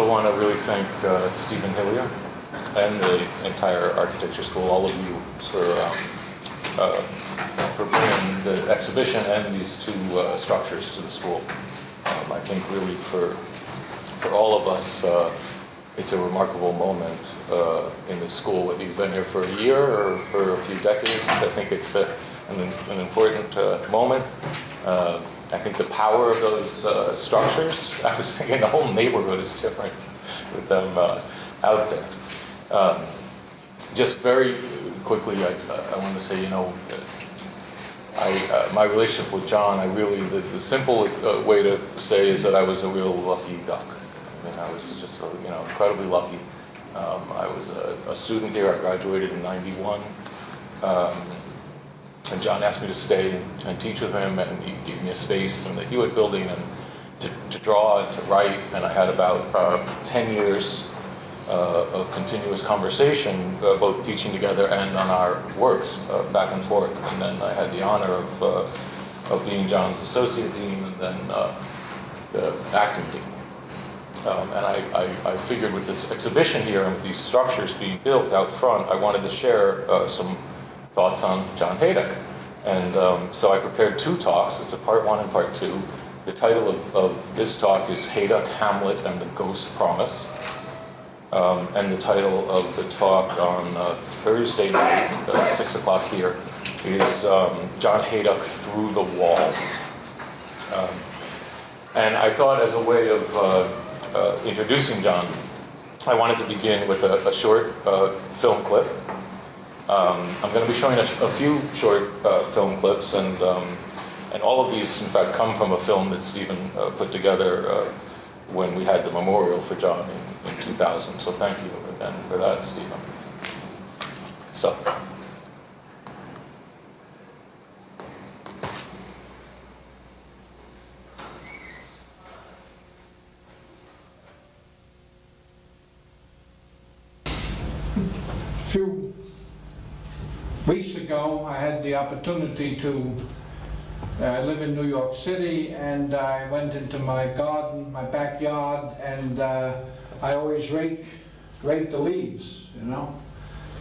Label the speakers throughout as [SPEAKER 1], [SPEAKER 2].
[SPEAKER 1] also want to really thank Stephen Hillier and the entire architecture school, all of you, for bringing the exhibition and these two structures to the school. I think really for all of us, it's a remarkable moment in the school, whether you've been here for a year or for a few decades. I think it's an important moment. I think the power of those structures, I was thinking the whole neighborhood is different with them out there. Just very quickly, I want to say, my relationship with John, the simple way to say is that I was a real lucky duck. I was just incredibly lucky. I was a student here. I graduated in '91. And John asked me to stay and teach with him, and he gave me a space in the Hewitt building and to draw and to write. And I had about 10 years of continuous conversation, both teaching together and on our works, back and forth. And then I had the honor of being John's associate dean and then the acting dean. And I figured with this exhibition here and with these structures being built out front, I wanted to share some thoughts on John Hejduk. And so I prepared two talks. It's a part one and part two. The title of this talk is Hejduk, Hamlet, and the Ghost Promise. And the title of the talk on Thursday night, 6 o'clock here, is John Hejduk Through the Wall. And I thought as a way of introducing John, I wanted to begin with a short film clip. I'm going to be showing a few short film clips, and all of these, in fact, come from a film that Stephen put together when we had the memorial for John in 2000. So thank you again for that, Stephen. So.
[SPEAKER 2] Few weeks ago, I had the opportunity to live in New York City, and I went into my garden, my backyard, and I always rake the leaves,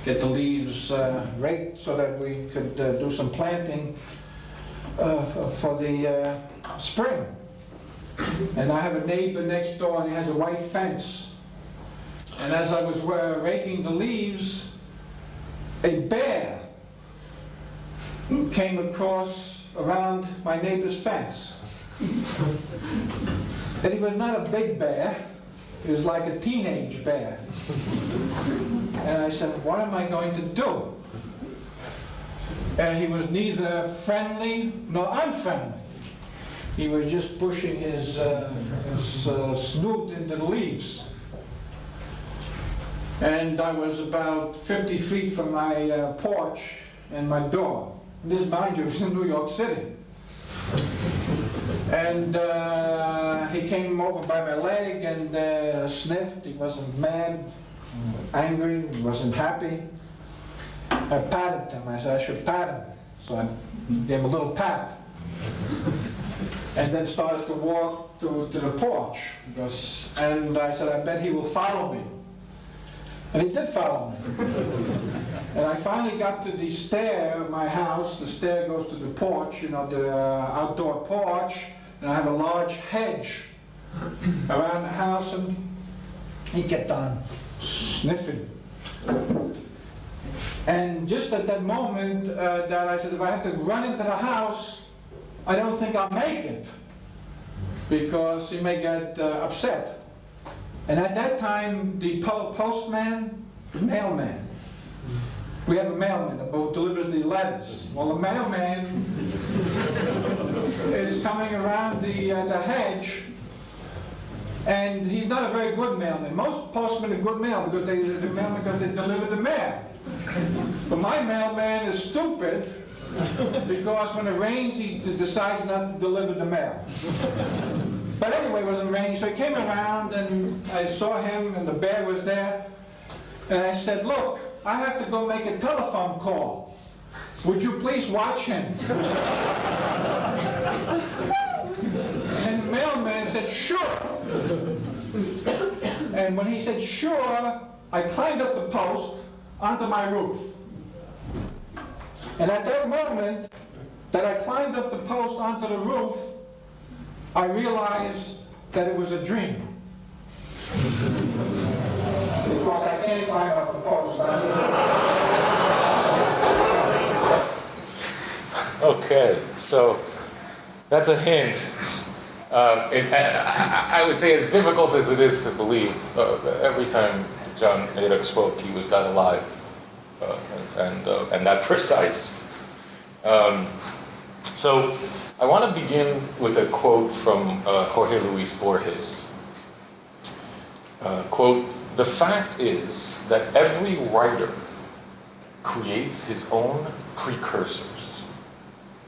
[SPEAKER 2] get the leaves raked so that we could do some planting for the spring. And I have a neighbor next door, and he has a white fence. And as I was raking the leaves, a bear came across around my neighbor's fence. And he was not a big bear, he was like a teenage bear. And I said, what am I going to do? And he was neither friendly nor unfriendly. He was just pushing his snoot into the leaves. And I was about 50 feet from my porch and my door. This, mind you, was in New York City. And he came over by my leg and sniffed. He wasn't mad, angry, he wasn't happy. I patted him. I said I should pat him. So I gave him a little pat. And then started to walk to the porch. And I said, I bet he will follow me. And he did follow me. And I finally got to the stair of my house. The stair goes to the porch, the outdoor porch. And I have a large hedge around the house, and he kept on sniffing. And just at that moment, that I said, if I have to run into the house, I don't think I'll make it, because he may get upset. And at that time, the postman, the mailman, we have a mailman who delivers the letters. Well, the mailman is coming around the hedge, and he's not a very good mailman. Most postmen are good mail because they deliver the mail. But my mailman is stupid because when it rains, he decides not to deliver the mail. But anyway, it wasn't raining, so he came around, and I saw him, and the bear was there. And I said, look, I have to go make a telephone call. Would you please watch him? And the mailman said, sure. And when he said, sure, I climbed up the post onto my roof. And at that moment that I climbed up the post onto the roof, I realized that it was a dream. Because I can't climb up the post onto the roof.
[SPEAKER 1] Okay, so that's a hint. I would say as difficult as it is to believe, every time John Hejduk spoke, he was that alive and that precise. So I want to begin with a quote from Jorge Luis Borges. Quote, "The fact is that every writer creates his own precursors.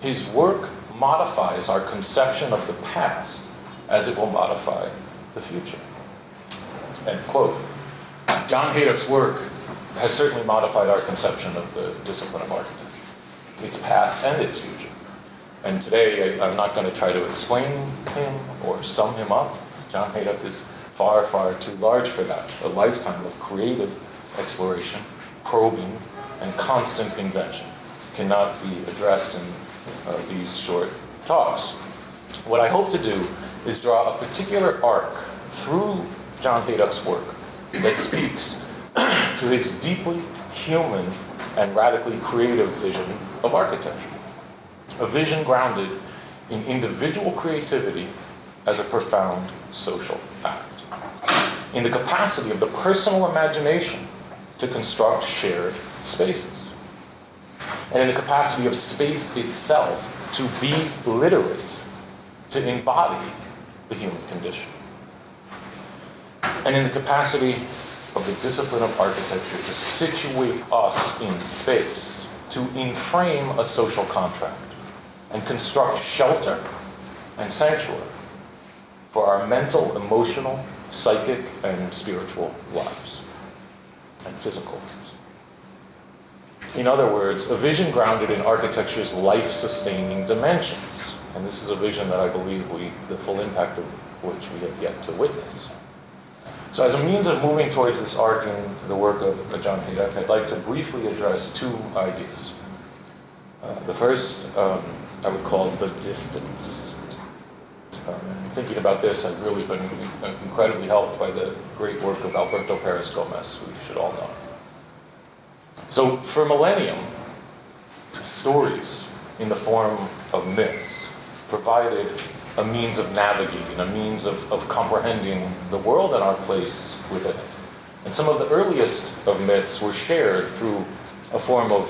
[SPEAKER 1] His work modifies our conception of the past as it will modify the future." End quote. John Hejduk's work has certainly modified our conception of the discipline of architecture, its past and its future. And today, I'm not going to try to explain him or sum him up. John Hejduk is far, far too large for that. A lifetime of creative exploration, probing, and constant invention cannot be addressed in these short talks. What I hope to do is draw a particular arc through John Hejduk's work that speaks to his deeply human and radically creative vision of architecture. A vision grounded in individual creativity as a profound social act. In the capacity of the personal imagination to construct shared spaces. And in the capacity of space itself to be literate, to embody the human condition. And in the capacity of the discipline of architecture to situate us in space, to inframe a social contract, and construct shelter and sanctuary for our mental, emotional, psychic, and spiritual lives, and physical lives. In other words, a vision grounded in architecture's life-sustaining dimensions. And this is a vision that I believe the full impact of which we have yet to witness. So as a means of moving towards this arc in the work of John Hejduk, I'd like to briefly address two ideas. The first, I would call the distance. Thinking about this, I've really been incredibly helped by the great work of Alberto Pérez Gómez, who you should all know. So for millennium, stories in the form of myths provided a means of navigating, a means of comprehending the world and our place within it. And some of the earliest of myths were shared through a form of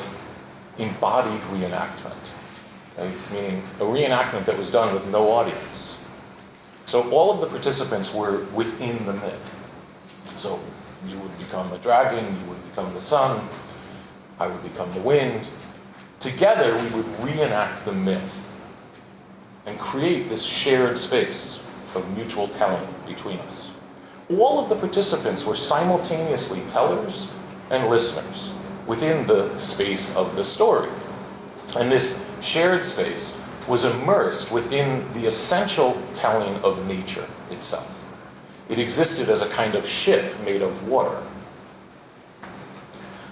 [SPEAKER 1] embodied reenactment, right? Meaning a reenactment that was done with no audience. So all of the participants were within the myth. So you would become a dragon, you would become the sun, I would become the wind. Together, we would reenact the myth and create this shared space of mutual telling between us. All of the participants were simultaneously tellers and listeners within the space of the story. And this shared space was immersed within the essential telling of nature itself. It existed as a kind of ship made of water.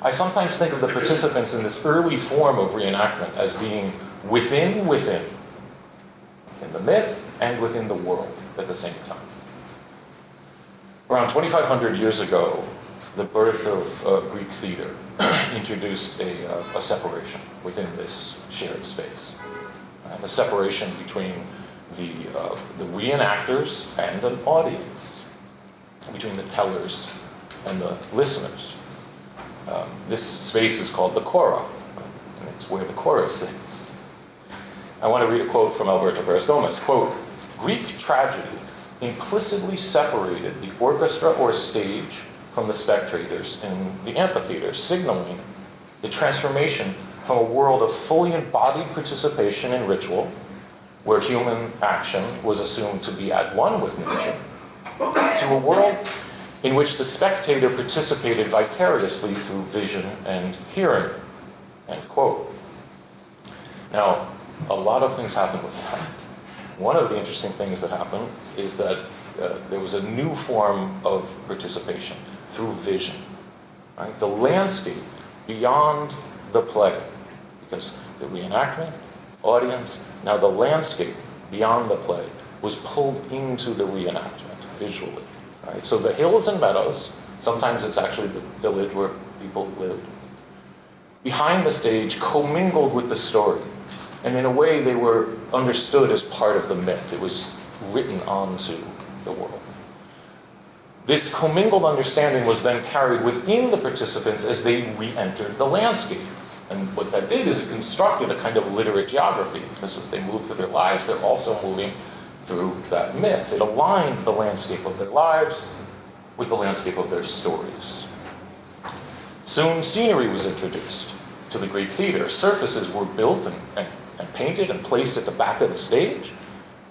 [SPEAKER 1] I sometimes think of the participants in this early form of reenactment as being within the myth and within the world at the same time. Around 2,500 years ago, the birth of Greek theater introduced a separation within this shared space. A separation between the reenactors and an audience, between the tellers and the listeners. This space is called the chora, and it's where the chorus is. I want to read a quote from Alberto Pérez Gómez. Quote, "Greek tragedy implicitly separated the orchestra or stage from the spectators in the amphitheater, signaling the transformation from a world of fully embodied participation in ritual, where human action was assumed to be at one with nature, to a world in which the spectator participated vicariously through vision and hearing." End quote. Now, a lot of things happen with that. One of the interesting things that happened is that there was a new form of participation through vision. Right? The landscape beyond the play, because the reenactment, audience, now the landscape beyond the play was pulled into the reenactment visually. Right? So the hills and meadows, sometimes it's actually the village where people lived, behind the stage commingled with the story. And in a way, they were understood as part of the myth. It was written onto the world. This commingled understanding was then carried within the participants as they re-entered the landscape. And what that did is it constructed a kind of literate geography, because as they move through their lives, they're also moving through that myth. It aligned the landscape of their lives with the landscape of their stories. Soon, scenery was introduced to the Greek theater. Surfaces were built and painted and placed at the back of the stage.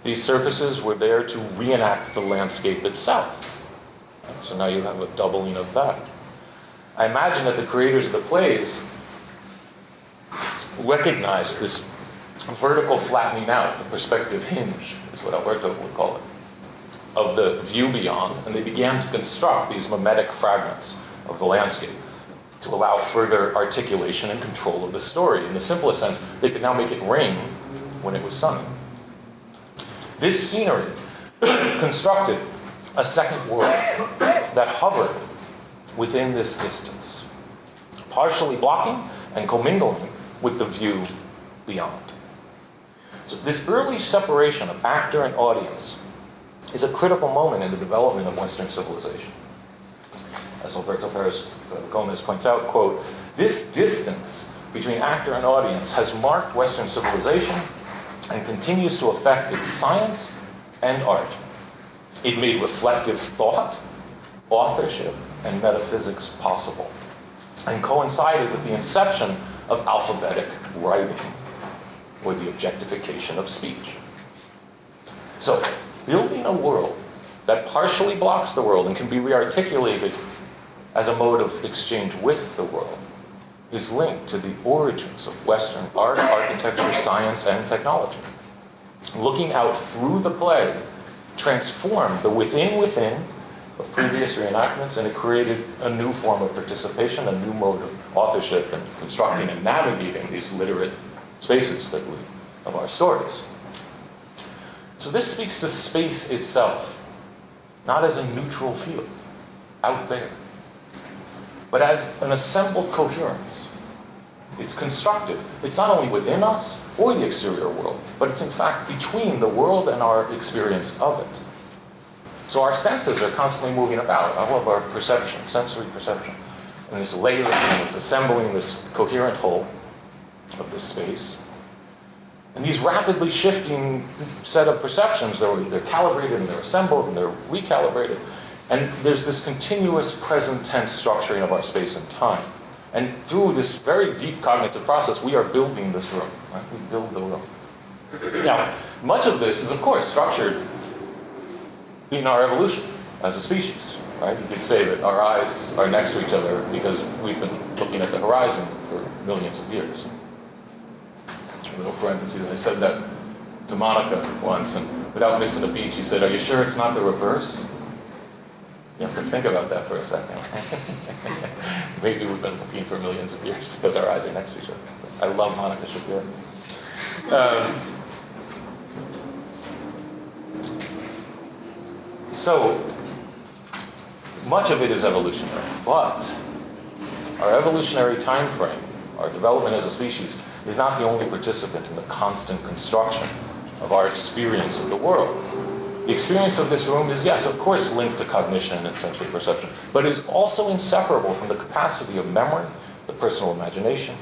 [SPEAKER 1] These surfaces were there to reenact the landscape itself. So now you have a doubling of that. I imagine that the creators of the plays recognized this vertical flattening out, the perspective hinge, is what Alberto would call it, of the view beyond, and they began to construct these mimetic fragments of the landscape to allow further articulation and control of the story. In the simplest sense, they could now make it rain when it was sunny. This scenery constructed a second world that hovered within this distance, partially blocking and commingling with the view beyond. So this early separation of actor and audience is a critical moment in the development of Western civilization. As Alberto Pérez Gomez points out, quote, "This distance between actor and audience has marked Western civilization and continues to affect its science and art. It made reflective thought, authorship, and metaphysics possible, and coincided with the inception of alphabetic writing, or the objectification of speech." So, building a world that partially blocks the world and can be rearticulated as a mode of exchange with the world is linked to the origins of Western art, architecture, science, and technology. Looking out through the play transformed the within of previous reenactments, and it created a new form of participation, a new mode of authorship and constructing and navigating these literate spaces that of our stories. So this speaks to space itself, not as a neutral field out there, but as an assembled coherence. It's constructed. It's not only within us or the exterior world, but it's in fact between the world and our experience of it. So our senses are constantly moving about, all of our perception, sensory perception, and this layering, it's assembling this coherent whole of this space. And these rapidly shifting set of perceptions, they're calibrated and they're assembled and they're recalibrated. And there's this continuous present tense structuring of our space and time. And through this very deep cognitive process, we are building this room. Right? We build the room. Now, much of this is, of course, structured in our evolution as a species. Right? You could say that our eyes are next to each other because we've been looking at the horizon for millions of years. A little parentheses, I said that to Monica once, and without missing a beat, she said, "Are you sure it's not the reverse?" You have to think about that for a second. Maybe we've been looking for millions of years because our eyes are next to each other. I love Monica Shapiro. So, much of it is evolutionary, but our evolutionary time frame, our development as a species, is not the only participant in the constant construction of our experience of the world. The experience of this room is, yes, of course, linked to cognition and sensory perception, but is also inseparable from the capacity of memory, the personal imagination,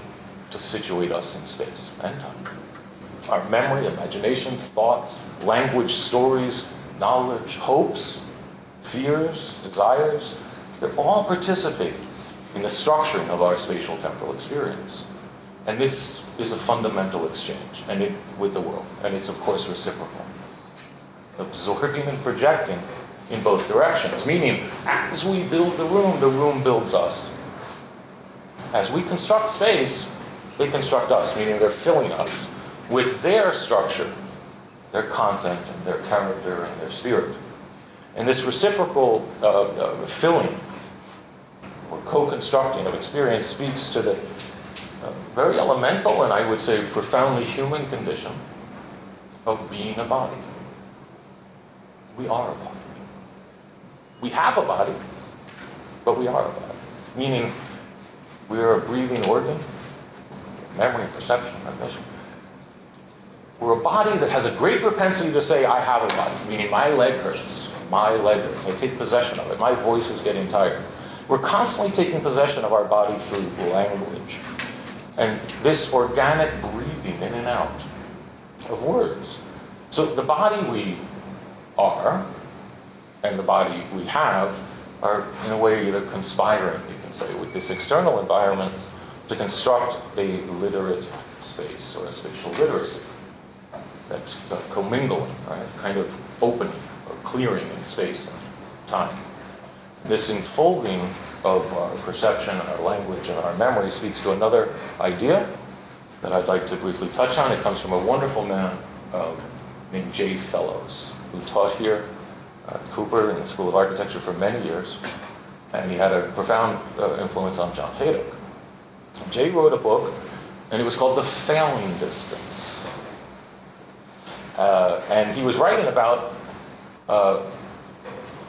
[SPEAKER 1] to situate us in space and time. Our memory, imagination, thoughts, language, stories, knowledge, hopes, fears, desires, they're all participating in the structuring of our spatial temporal experience. And this is a fundamental exchange with the world, and it's, of course, reciprocal. Absorbing and projecting in both directions, meaning as we build the room builds us. As we construct space, they construct us, meaning they're filling us with their structure, their content, and their character, and their spirit. And this reciprocal filling or co-constructing of experience speaks to the very elemental and I would say profoundly human condition of being a body. We are a body. We have a body, but we are a body. Meaning, we are a breathing organ, memory, perception, cognition. We're a body that has a great propensity to say, I have a body, meaning my leg hurts. My leg hurts. I take possession of it. My voice is getting tired. We're constantly taking possession of our body through language. And this organic breathing in and out of words. So the body we are and the body we have are, in a way, either conspiring, you can say, with this external environment to construct a literate space or a spatial literacy that's commingling, right? Kind of opening or clearing in space and time. This enfolding of our perception, our language, and our memory speaks to another idea that I'd like to briefly touch on. It comes from a wonderful man named J. Fellows, who taught here at Cooper in the School of Architecture for many years, and he had a profound influence on John Hejduk. Jay wrote a book, and it was called The Failing Distance. And he was writing about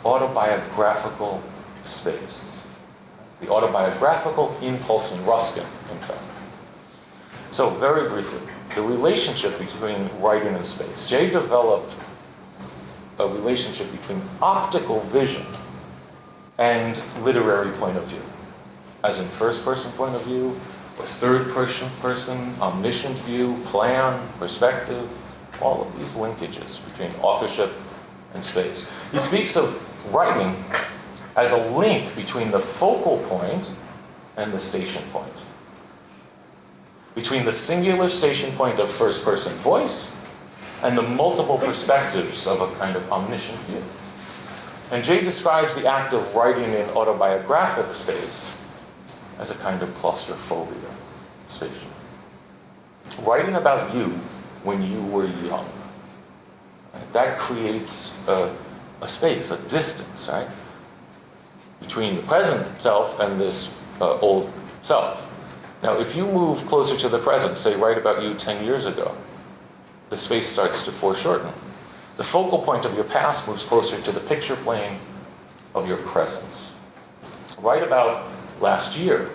[SPEAKER 1] autobiographical space. The autobiographical impulse in Ruskin, in fact. So, very briefly, the relationship between writing and space. Jay developed a relationship between optical vision and literary point of view, as in first-person point of view, or third-person, omniscient view, plan, perspective, all of these linkages between authorship and space. He speaks of writing as a link between the focal point and the station point, between the singular station point of first-person voice and the multiple perspectives of a kind of omniscient view. And Jay describes the act of writing in autobiographic space as a kind of claustrophobia station. Writing about you when you were young, right? That creates a space, a distance, right, between the present self and this old self. Now, if you move closer to the present, say write about you 10 years ago, the space starts to foreshorten. The focal point of your past moves closer to the picture plane of your present. Write about last year.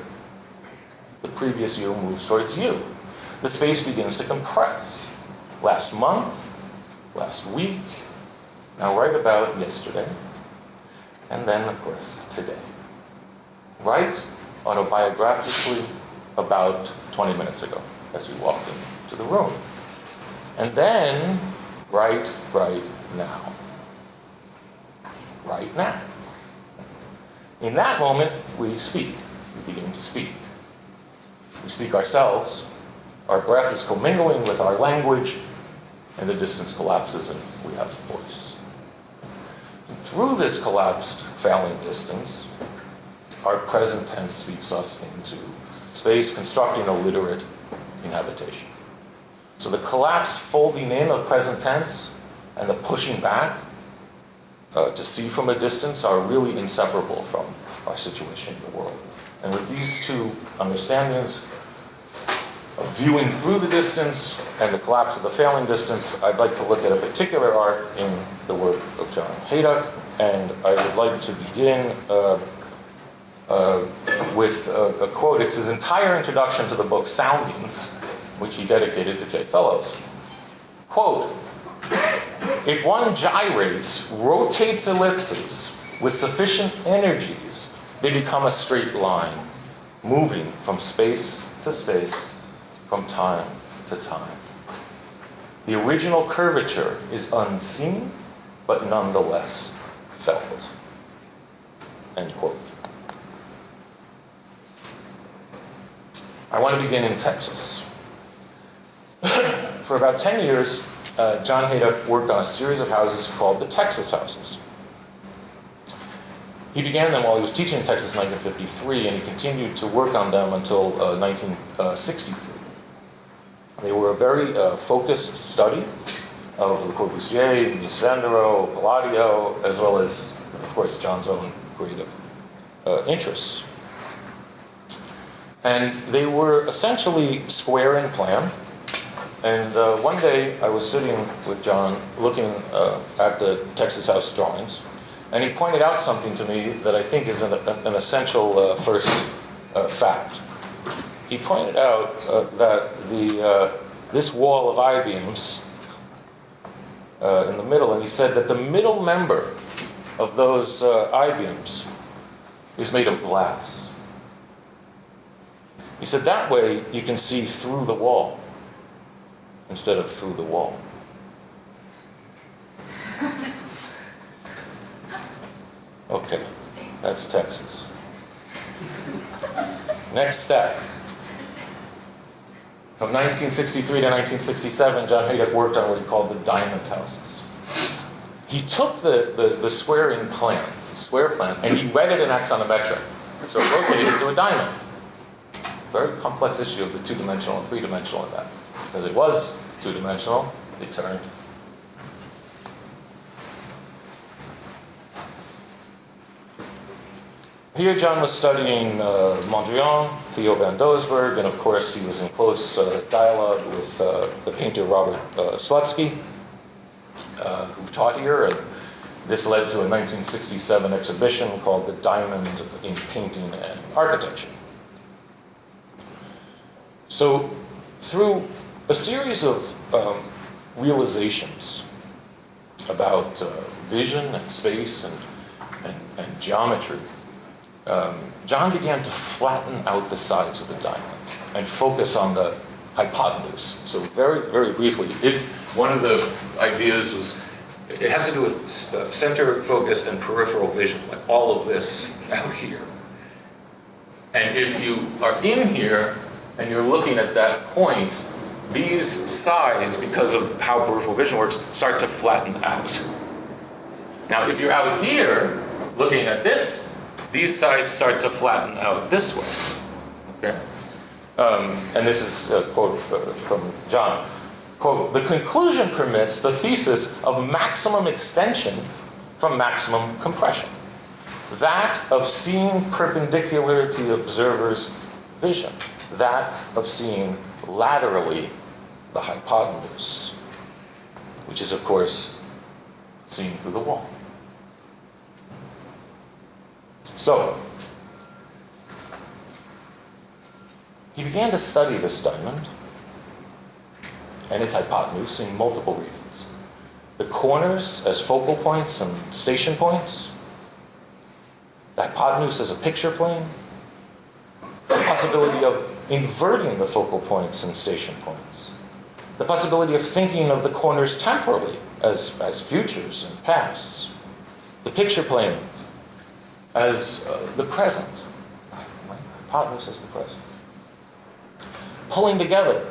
[SPEAKER 1] The previous year moves towards you. The space begins to compress. Last month, last week, now write about yesterday, and then, of course, today. Write autobiographically about 20 minutes ago, as you walked into the room. And then, write now. Right now. In that moment, we speak. We begin to speak. We speak ourselves. Our breath is commingling with our language, and the distance collapses and we have voice. And through this collapsed, failing distance, our present tense speaks us into space, constructing a literate inhabitation. So the collapsed folding in of present tense and the pushing back to see from a distance are really inseparable from our situation in the world. And with these two understandings of viewing through the distance and the collapse of the failing distance, I'd like to look at a particular art in the work of John Hejduk, and I would like to begin with a quote. It's his entire introduction to the book Soundings, which he dedicated to J. Fellows. Quote, "If one gyrates, rotates ellipses with sufficient energies, they become a straight line, moving from space to space, from time to time. The original curvature is unseen, but nonetheless felt." End quote. I want to begin in Texas. For about 10 years, John Hejduk worked on a series of houses called the Texas houses. He began them while he was teaching in Texas in 1953, and he continued to work on them until 1963. They were a very focused study of Le Corbusier, Mies van der Rohe, Palladio, as well as, of course, John's own creative interests. And they were essentially square in plan. And one day I was sitting with John looking at the Texas House drawings, and he pointed out something to me that I think is an essential first fact. He pointed out that this wall of I-beams in the middle, and he said that the middle member of those I-beams is made of glass. He said that way you can see through the wall instead of through the wall. Okay, that's Texas. Next step. From 1963 to 1967, John Hejduk worked on what he called the diamond houses. He took the square plan, and he read it in axonometric. So it rotated to a diamond. Very complex issue of the two-dimensional and three-dimensional in that. Because it was two-dimensional, it turned. Here John was studying Mondrian, Theo van Doesburg, and of course he was in close dialogue with the painter Robert Slutsky, who taught here, and this led to a 1967 exhibition called The Diamond in Painting and Architecture. So through a series of realizations about vision and space and geometry, John began to flatten out the sides of the diamond and focus on the hypotenuse. So very, very briefly, one of the ideas was, it has to do with center focus and peripheral vision, like all of this out here. And if you are in here and you're looking at that point, these sides, because of how peripheral vision works, start to flatten out. Now, if you're out here looking at this, these sides start to flatten out this way. Okay? And this is a quote from John. Quote, "The conclusion permits the thesis of maximum extension from maximum compression. That of seeing perpendicular to the observer's vision. That of seeing laterally the hypotenuse, which is, of course, seen through the wall." So, he began to study this diamond and its hypotenuse in multiple readings. The corners as focal points and station points, the hypotenuse as a picture plane, the possibility of inverting the focal points and station points, the possibility of thinking of the corners temporally as futures and pasts, the picture plane as the present, hypotenuse as the present, pulling together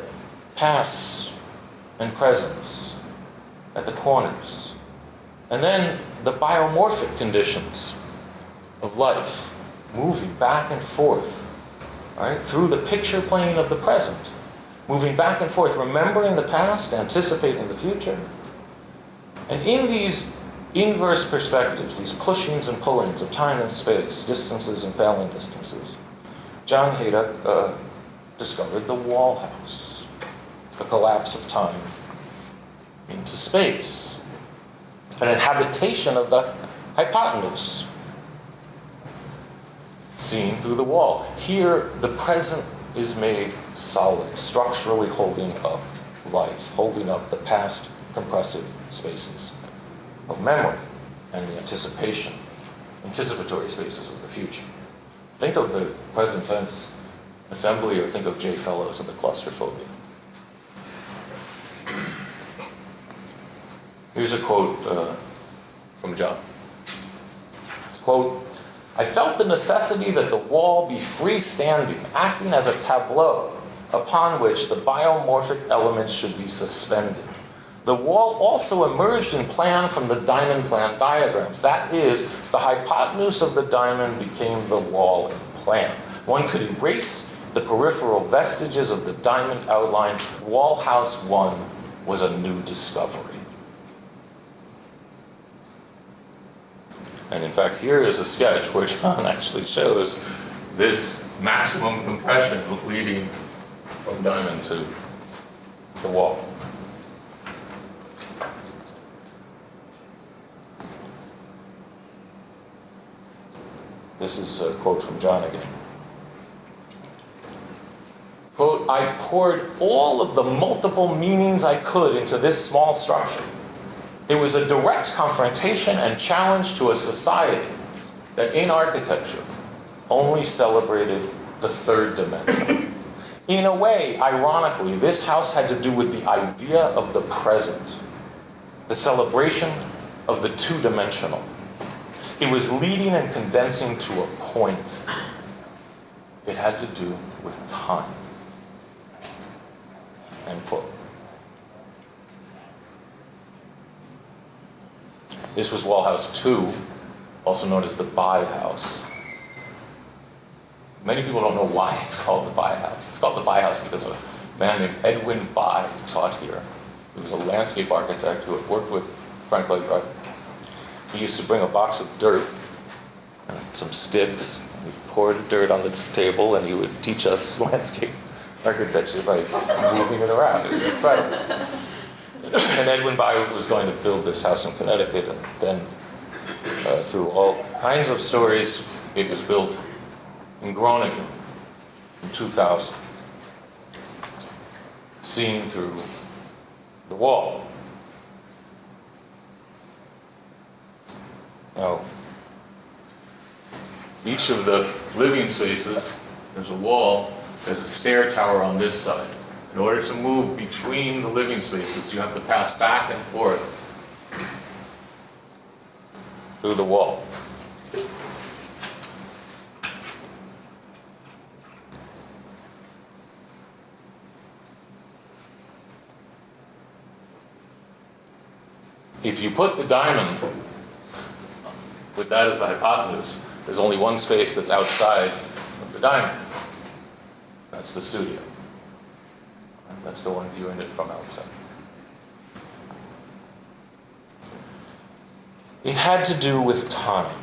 [SPEAKER 1] pasts and presents at the corners, and then the biomorphic conditions of life moving back and forth, right, through the picture plane of the present, moving back and forth, remembering the past, anticipating the future. And in these inverse perspectives, these pushings and pullings of time and space, distances and failing distances, John Hejduk discovered the wall house, a collapse of time into space, an inhabitation of the hypotenuse, seen through the wall. Here, the present is made solid, structurally holding up life, holding up the past compressive spaces of memory and the anticipatory spaces of the future. Think of the present tense assembly, or think of J. Fellows and the claustrophobia. Here's a quote from John. Quote, "I felt the necessity that the wall be freestanding, acting as a tableau upon which the biomorphic elements should be suspended. The wall also emerged in plan from the diamond plan diagrams. That is, the hypotenuse of the diamond became the wall in plan. One could erase the peripheral vestiges of the diamond outline. Wall House 1 was a new discovery." And in fact, here is a sketch where John actually shows this maximum compression leading from diamond to the wall. This is a quote from John again. Quote, "I poured all of the multiple meanings I could into this small structure. It was a direct confrontation and challenge to a society that in architecture only celebrated the third dimension. In a way, ironically, this house had to do with the idea of the present, the celebration of the two-dimensional. It was leading and condensing to a point. It had to do with time." End quote. This was Wall House 2, also known as the By House. Many people don't know why it's called the By House. It's called the By House because of a man named Edwin By who taught here. He was a landscape architect who had worked with Frank Lloyd Wright. He used to bring a box of dirt and some sticks. He poured dirt on this table and he would teach us landscape architecture by moving it around. It was incredible. And Edwin By was going to build this house in Connecticut, and then through all kinds of stories, it was built in Groningen in 2000, seen through the wall. Now, each of the living spaces, there's a wall, there's a stair tower on this side. In order to move between the living spaces, you have to pass back and forth through the wall. If you put the diamond, with that as the hypotenuse, there's only one space that's outside of the diamond. That's the studio. That's the one viewing it from outside. It had to do with time.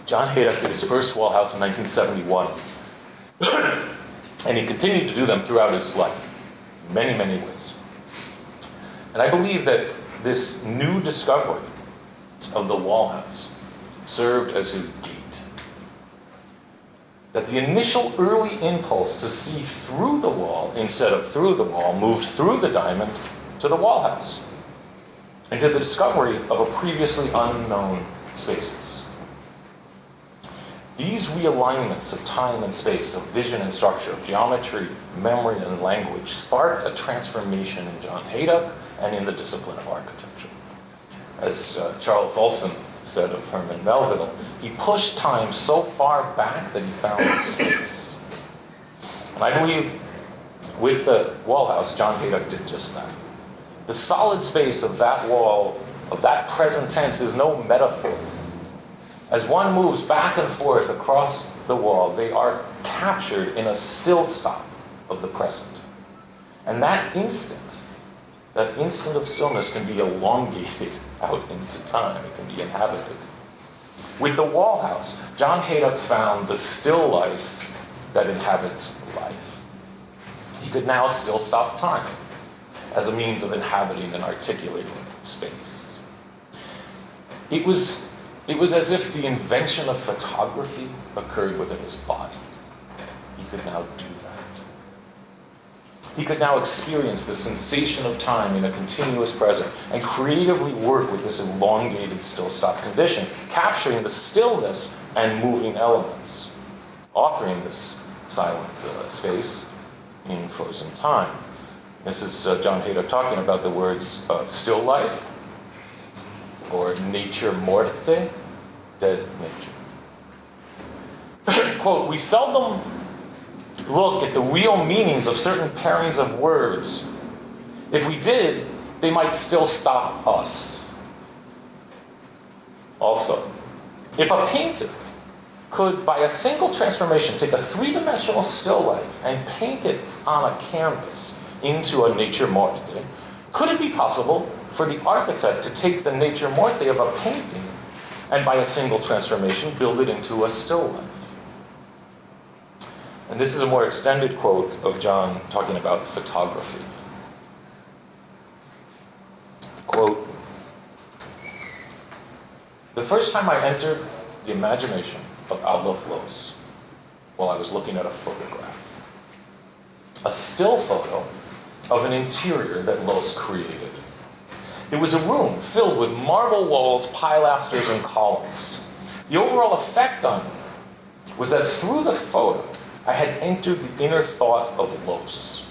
[SPEAKER 1] John Hejduk did his first wall house in 1971. And he continued to do them throughout his life, in many, many ways. And I believe that this new discovery of the wall house served as his gate. That the initial early impulse to see through the wall instead of through the wall moved through the diamond to the wall house and to the discovery of a previously unknown spaces. These realignments of time and space, of vision and structure, of geometry, memory, and language sparked a transformation in John Hejduk and in the discipline of architecture. As Charles Olson said of Herman Melville, he pushed time so far back that he found space. And I believe with the wall house, John Hejduk did just that. The solid space of that wall, of that present tense, is no metaphor. As one moves back and forth across the wall, they are captured in a still stop of the present. And that instant of stillness can be elongated out into time. It can be inhabited. With the wall house, John Hejduk found the still life that inhabits life. He could now still stop time as a means of inhabiting and articulating space. It was as if the invention of photography occurred within his body. He could now do that. He could now experience the sensation of time in a continuous present and creatively work with this elongated still-stop condition, capturing the stillness and moving elements, authoring this silent space in frozen time. This is John Hejduk talking about the words still life, or nature morte, dead nature. Quote, "We seldom look at the real meanings of certain pairings of words. If we did, they might still stop us." Also, if a painter could, by a single transformation, take a three-dimensional still life and paint it on a canvas into a nature morte, Could it be possible for the architect to take the nature morte of a painting and by a single transformation build it into a still life? And this is a more extended quote of John talking about photography. Quote, "The first time I entered the imagination of Adolf Loos while I was looking at a photograph, a still photo of an interior that Loos created. It was a room filled with marble walls, pilasters, and columns. The overall effect on me was that through the photo, I had entered the inner thought of Loos.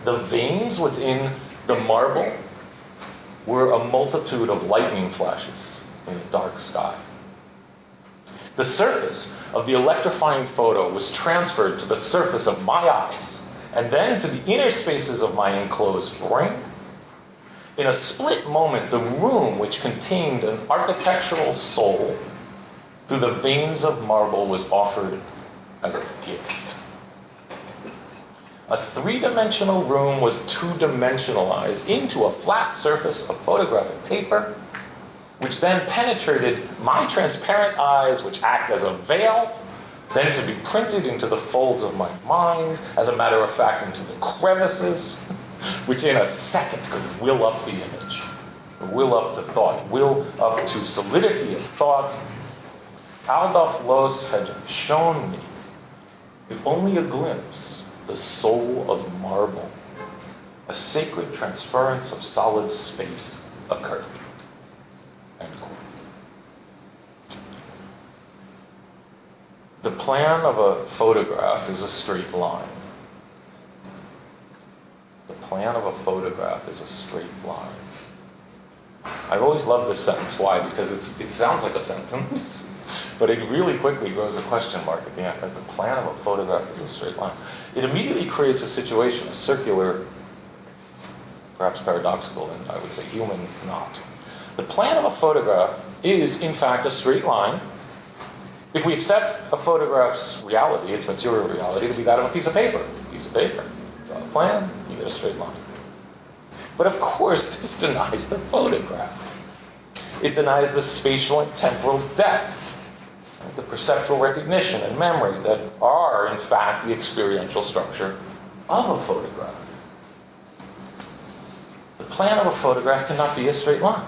[SPEAKER 1] The veins within the marble were a multitude of lightning flashes in the dark sky. The surface of the electrifying photo was transferred to the surface of my eyes, and then to the inner spaces of my enclosed brain. In a split moment, the room which contained an architectural soul through the veins of marble was offered as a gift. A three-dimensional room was two-dimensionalized into a flat surface of photographic paper, which then penetrated my transparent eyes, which act as a veil, then to be printed into the folds of my mind, as a matter of fact, into the crevices, which in a second could will up the image, will up to thought, will up to solidity of thought. Adolf Loos had shown me, if only a glimpse, the soul of marble. A sacred transference of solid space occurred." End quote. The plan of a photograph is a straight line. The plan of a photograph is a straight line. I've always loved this sentence. Why? Because it sounds like a sentence, but it really quickly grows a question mark at the end. Like, the plan of a photograph is a straight line. It immediately creates a situation, a circular, perhaps paradoxical, and I would say human knot. The plan of a photograph is, in fact, a straight line. If we accept a photograph's reality, its material reality, to be that of a piece of paper. Piece of paper. Draw a plan, you get a straight line. But of course, this denies the photograph. It denies the spatial and temporal depth, the perceptual recognition and memory that are, in fact, the experiential structure of a photograph. The plan of a photograph cannot be a straight line.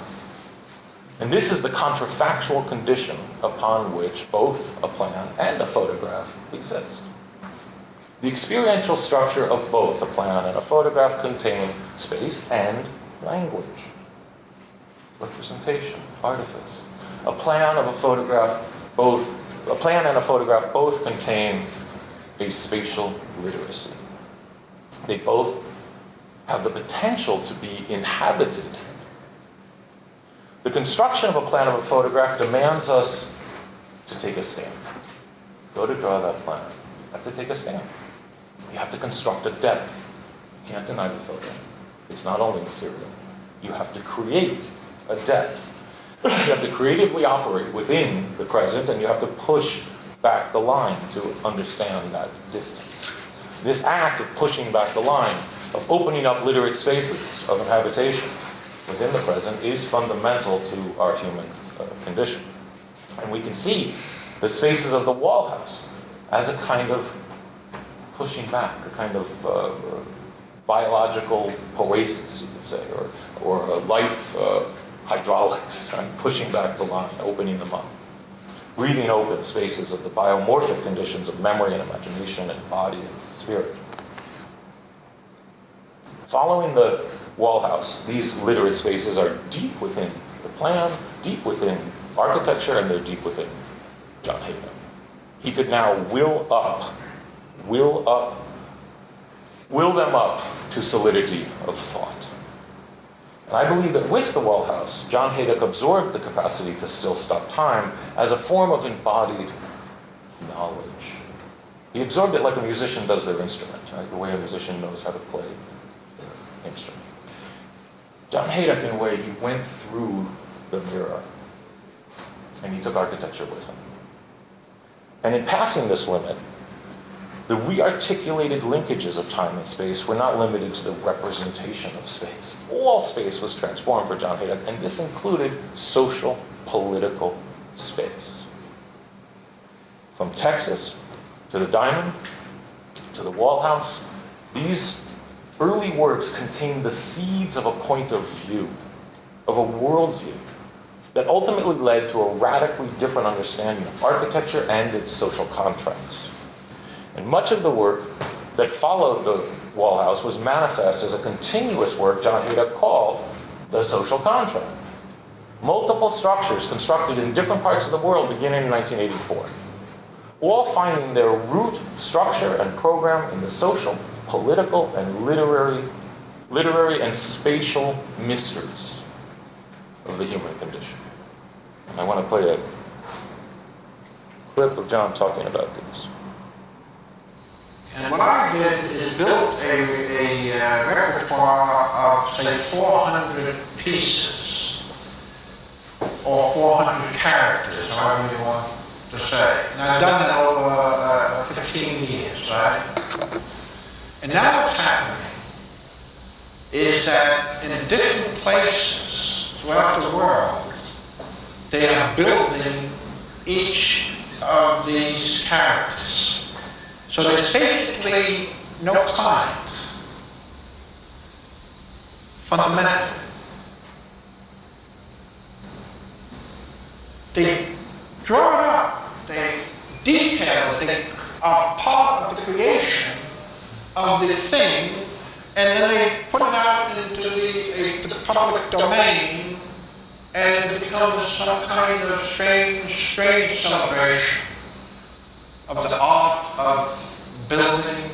[SPEAKER 1] And this is the contrafactual condition upon which both a plan and a photograph exist. The experiential structure of both a plan and a photograph contain space and language, representation, artifice. A plan and a photograph both contain a spatial literacy. They both have the potential to be inhabited. The construction of a plan of a photograph demands us to take a stand. Go to draw that plan. You have to take a stand. You have to construct a depth. You can't deny the photo. It's not only material. You have to create a depth. You have to creatively operate within the present, and you have to push back the line to understand that distance. This act of pushing back the line, of opening up literate spaces of inhabitation within the present, is fundamental to our human condition. And we can see the spaces of the wall house as a kind of pushing back, a kind of biological poesis, you could say, or a life hydraulics, right? Pushing back the line, opening them up. Breathing open spaces of the biomorphic conditions of memory and imagination and body and spirit. Following the wall house, these literate spaces are deep within the plan, deep within architecture, and they're deep within John Hejduk. He could now will them up to solidity of thought. And I believe that with the wall house, John Hejduk absorbed the capacity to still stop time as a form of embodied knowledge. He absorbed it like a musician does their instrument, right? The way a musician knows how to play their instrument. John Hejduk, in a way, he went through the mirror, and he took architecture with him. And in passing this limit, The rearticulated linkages of time and space were not limited to the representation of space. All space was transformed for John Hejduk, and this included social, political space. From Texas to the Diamond to the Wall House, these early works contain the seeds of a point of view, of a worldview, that ultimately led to a radically different understanding of architecture and its social contracts. And much of the work that followed the Wall House was manifest as a continuous work John Hejduk called the social contract. Multiple structures constructed in different parts of the world beginning in 1984, all finding their root, structure, and program in the social, political, and literary and spatial mysteries of the human condition. I want to play a clip of John talking about these.
[SPEAKER 3] And what I did is built a repertoire of, say, 400 pieces, or 400 characters, however you want to say. And I've done it over 15 years, right? And now what's happening is that in different places throughout the world, they are building each of these characters. So there's basically no client, fundamentally. They draw it up, they detail it, they are part of the creation of the thing, and then they put it out into the public domain, and it becomes some kind of strange celebration of the art of building,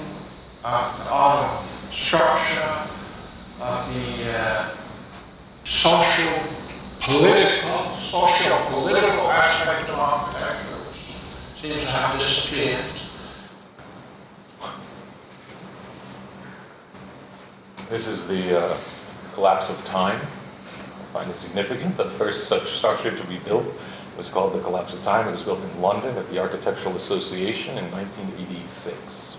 [SPEAKER 3] of the art of structure, of the social-political aspect of architecture, which seems to have disappeared.
[SPEAKER 1] This is the collapse of time. I find it significant. The first such structure to be built was called the Collapse of Time. It was built in London at the Architectural Association in 1986.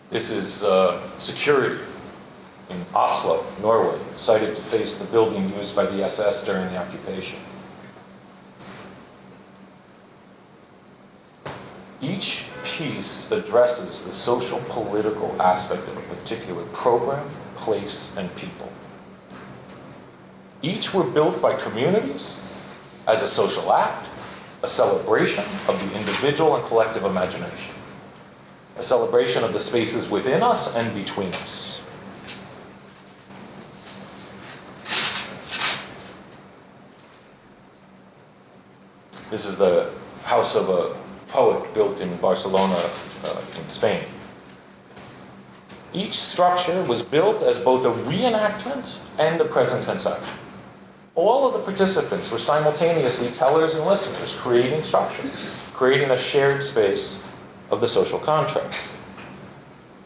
[SPEAKER 1] This is security in Oslo, Norway, sited to face the building used by the SS during the occupation. Each piece addresses the social political aspect of a particular program, place, and people. Each were built by communities as a social act, a celebration of the individual and collective imagination, a celebration of the spaces within us and between us. This is the house of a poet built in Barcelona, in Spain. Each structure was built as both a reenactment and a present tense action. All of the participants were simultaneously tellers and listeners, creating structure, creating a shared space of the social contract.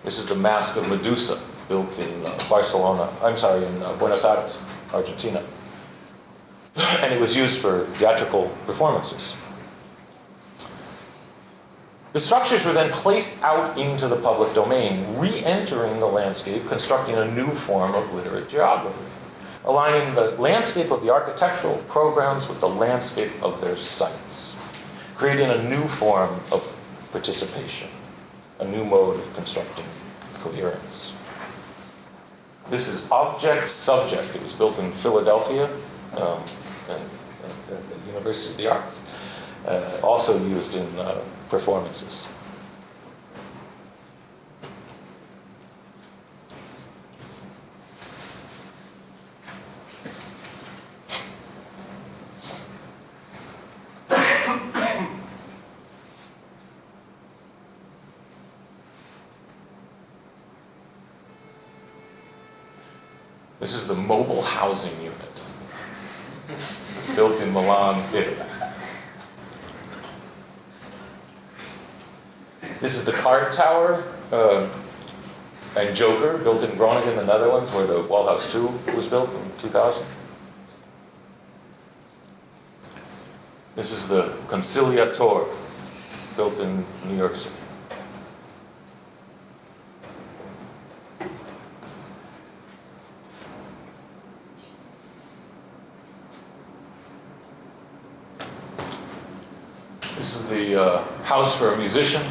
[SPEAKER 1] This is the Mask of Medusa, built in Buenos Aires, Argentina. And it was used for theatrical performances. The structures were then placed out into the public domain, re-entering the landscape, constructing a new form of literate geography, aligning the landscape of the architectural programs with the landscape of their sites, creating a new form of participation, a new mode of constructing coherence. This is object-subject. It was built in Philadelphia, at the University of the Arts, also used in performances. This is the mobile housing unit. It's built in Milan, Italy. This is the Card Tower and Joker, built in Groningen, the Netherlands, where the Wall House 2 was built in 2000. This is the Conciliator, built in New York City. This is the house for a musician,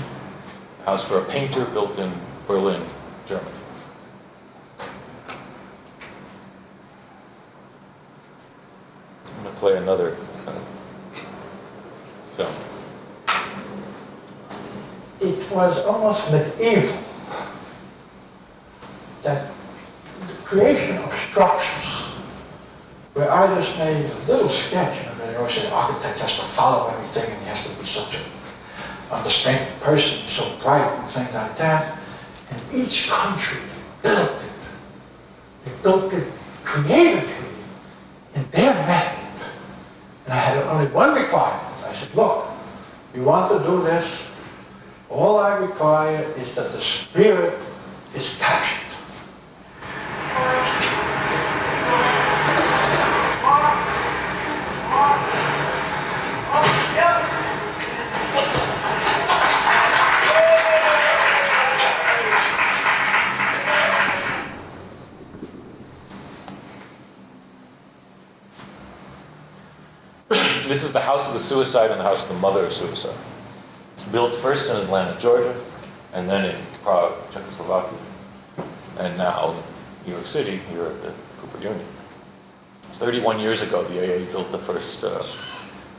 [SPEAKER 1] house for a painter, built in Berlin, Germany. I'm going to play another film.
[SPEAKER 3] It was almost medieval, that the creation of structures, where I just made a little sketch, and they always say the architect has to follow everything and he has to be such an understanding person, so bright and things like that. And each country built it. They built it creatively in their method. And I had only one requirement. I said, look, you want to do this? All I require is that the spirit is captured.
[SPEAKER 1] This is the house of the suicide and the house of the mother of suicide. Built first in Atlanta, Georgia, and then in Prague, Czechoslovakia, and now in New York City, here at the Cooper Union. 31 years ago, the AA built the first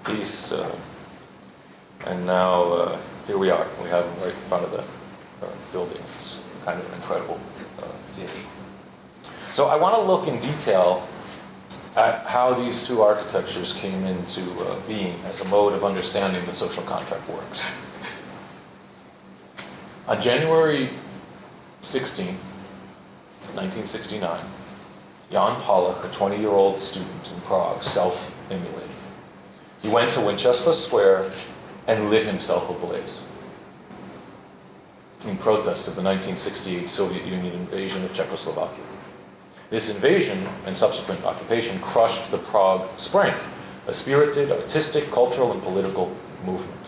[SPEAKER 1] piece, and now here we are. We have them right in front of the building. It's kind of an incredible view. So I want to look in detail at how these two architectures came into being as a mode of understanding the social contract works. On January 16th, 1969, Jan Palach, a 20-year-old student in Prague, self-immolated. He went to Winchester Square and lit himself ablaze in protest of the 1968 Soviet Union invasion of Czechoslovakia. This invasion and subsequent occupation crushed the Prague Spring, a spirited, artistic, cultural, and political movement.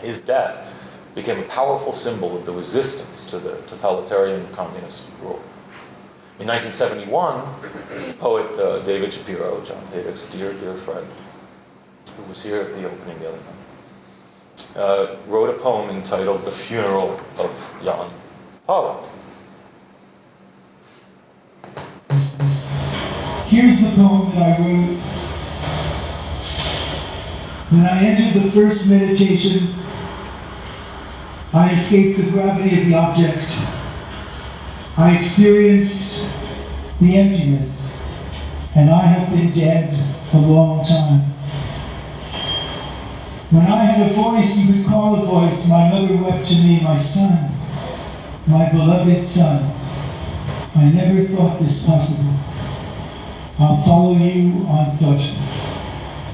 [SPEAKER 1] His death became a powerful symbol of the resistance to the totalitarian communist rule. In 1971, poet David Shapiro, John Hejduk's dear, dear friend, who was here at the opening the other night, wrote a poem entitled The Funeral of Jan Palach.
[SPEAKER 4] Here's the poem that I wrote. When I entered the first meditation, I escaped the gravity of the object. I experienced the emptiness, and I have been dead a long time. When I had a voice you could call a voice, my mother wept to me, my son, my beloved son. I never thought this possible. I'll follow you on foot.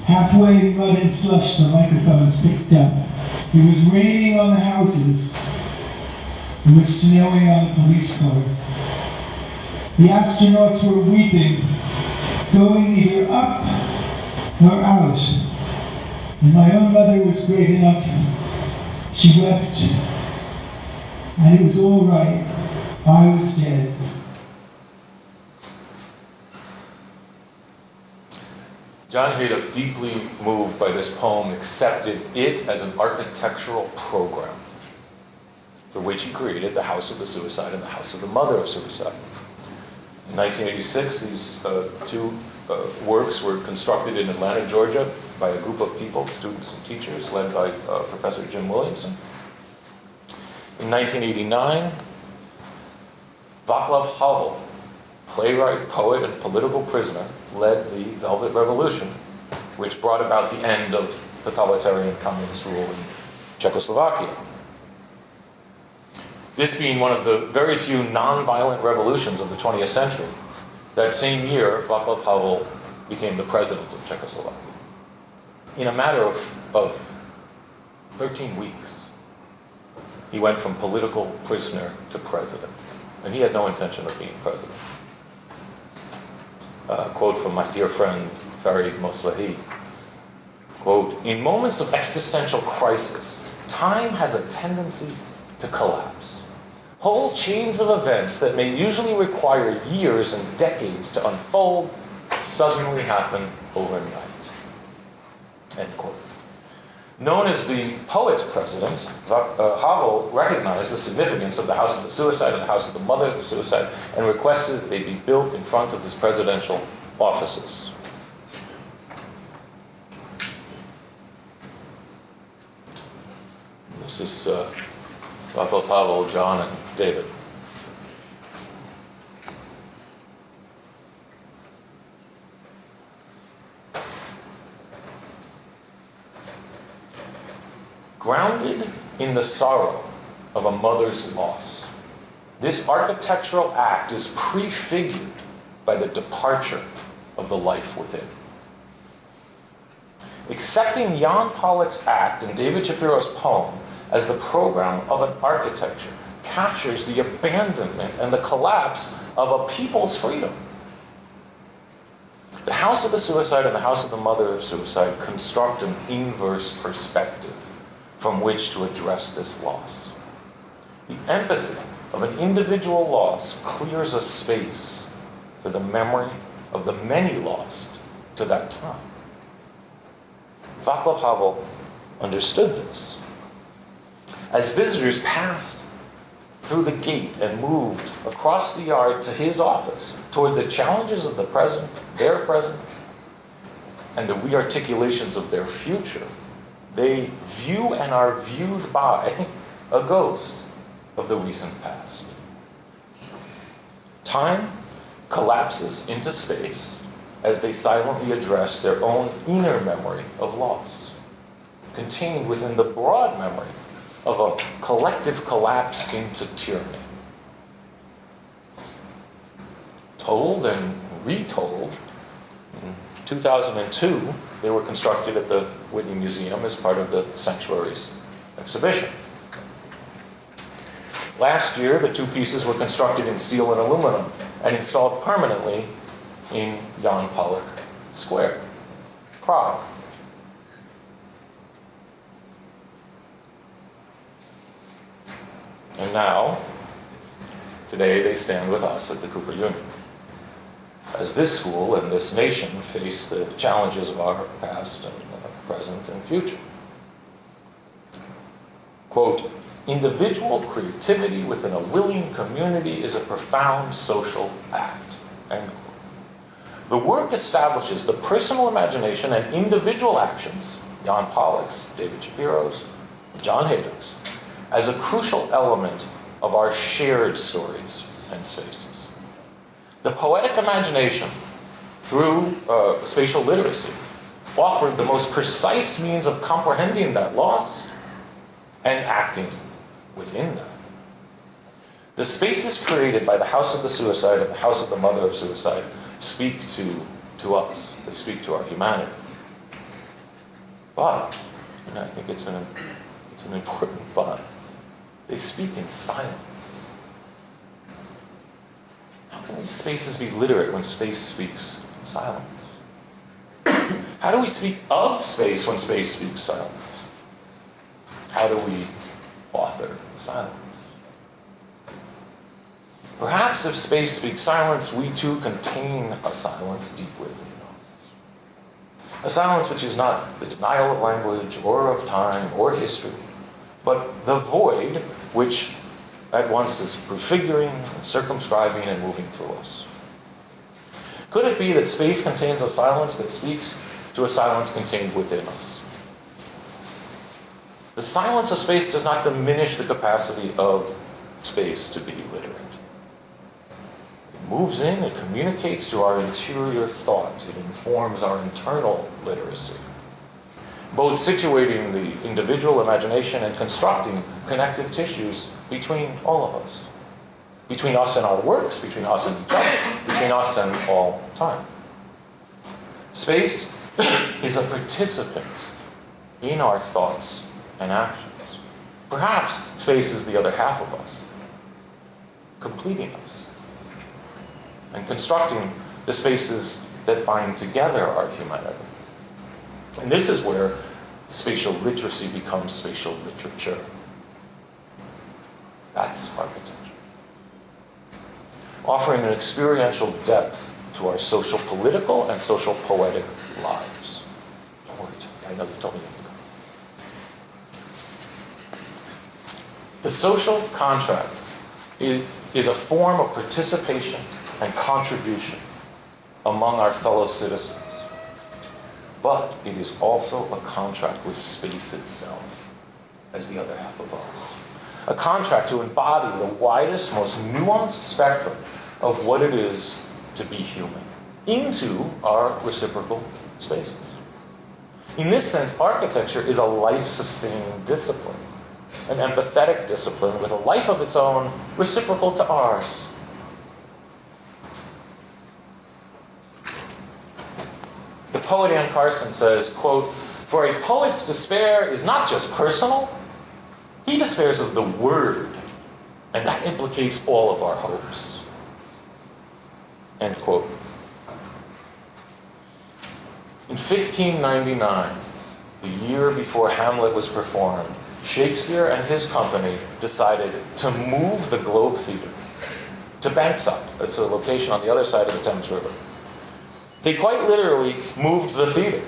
[SPEAKER 4] Halfway in mud and slush, the microphones picked up. It was raining on the houses. It was snowing on the police cars. The astronauts were weeping, going neither up nor out. And my own mother was great enough. She wept. And it was all right. I was dead.
[SPEAKER 1] John Hejduk, deeply moved by this poem, accepted it as an architectural program for which he created the House of the Suicide and the House of the Mother of Suicide. In 1986, these two works were constructed in Atlanta, Georgia, by a group of people, students and teachers, led by Professor Jim Williamson. In 1989, Václav Havel, playwright, poet, and political prisoner, led the Velvet Revolution, which brought about the end of totalitarian communist rule in Czechoslovakia. This being one of the very few non-violent revolutions of the 20th century, that same year, Václav Havel became the president of Czechoslovakia. In a matter of 13 weeks, he went from political prisoner to president, and he had no intention of being president. Quote from my dear friend, Farid Moslahi. Quote, "In moments of existential crisis, time has a tendency to collapse. Whole chains of events that may usually require years and decades to unfold suddenly happen overnight." End quote. Known as the poet president, Havel recognized the significance of the house of the suicide and the house of the mother of the suicide and requested that they be built in front of his presidential offices. This is Václav Havel, John, and David. Grounded in the sorrow of a mother's loss, this architectural act is prefigured by the departure of the life within. Accepting Jan Pollock's act and David Shapiro's poem as the program of an architecture captures the abandonment and the collapse of a people's freedom. The house of the suicide and the house of the mother of suicide construct an inverse perspective from which to address this loss. The empathy of an individual loss clears a space for the memory of the many lost to that time. Václav Havel understood this. As visitors passed through the gate and moved across the yard to his office toward the challenges of the present, their present, and the rearticulations of their future, they view and are viewed by a ghost of the recent past. Time collapses into space as they silently address their own inner memory of loss, contained within the broad memory of a collective collapse into tyranny. Told and retold, in 2002, they were constructed at the Whitney Museum as part of the Sanctuaries exhibition. Last year, the two pieces were constructed in steel and aluminum and installed permanently in Jan Pollock Square, Prague. And now, today, they stand with us at the Cooper Union, as this school and this nation face the challenges of our past and present and future. Quote, "Individual creativity within a willing community is a profound social act." End quote. The work establishes the personal imagination and individual actions, Jan Pollock's, David Shapiro's, John Hejduk's, as a crucial element of our shared stories and spaces. The poetic imagination, through spatial literacy, offered the most precise means of comprehending that loss and acting within that. The spaces created by the house of the suicide and the house of the mother of suicide speak to us. They speak to our humanity. But, and I think it's an important but, they speak in silence. How can these spaces be literate when space speaks silence? How do we speak of space when space speaks silence? How do we author silence? Perhaps if space speaks silence, we too contain a silence deep within us. A silence which is not the denial of language or of time or history, but the void which at once is prefiguring, circumscribing, and moving through us. Could it be that space contains a silence that speaks to a silence contained within us? The silence of space does not diminish the capacity of space to be literate. It moves in, it communicates to our interior thought, it informs our internal literacy, both situating the individual imagination and constructing connective tissues between all of us. Between us and our works, between us and each other, between us and all time. Space is a participant in our thoughts and actions. Perhaps space is the other half of us, completing us, and constructing the spaces that bind together our humanity. And this is where spatial literacy becomes spatial literature. That's architecture. Offering an experiential depth to our social political and social poetic lives. Don't worry, I know you told me you have to go. The social contract is a form of participation and contribution among our fellow citizens. But it is also a contract with space itself as the other half of us. A contract to embody the widest, most nuanced spectrum of what it is to be human into our reciprocal spaces. In this sense, architecture is a life-sustaining discipline, an empathetic discipline with a life of its own, reciprocal to ours. The poet Anne Carson says, quote, "For a poet's despair is not just personal, he despairs of the word, and that implicates all of our hopes." End quote. In 1599, the year before Hamlet was performed, Shakespeare and his company decided to move the Globe Theatre to Bankside. It's a location on the other side of the Thames River. They quite literally moved the theatre.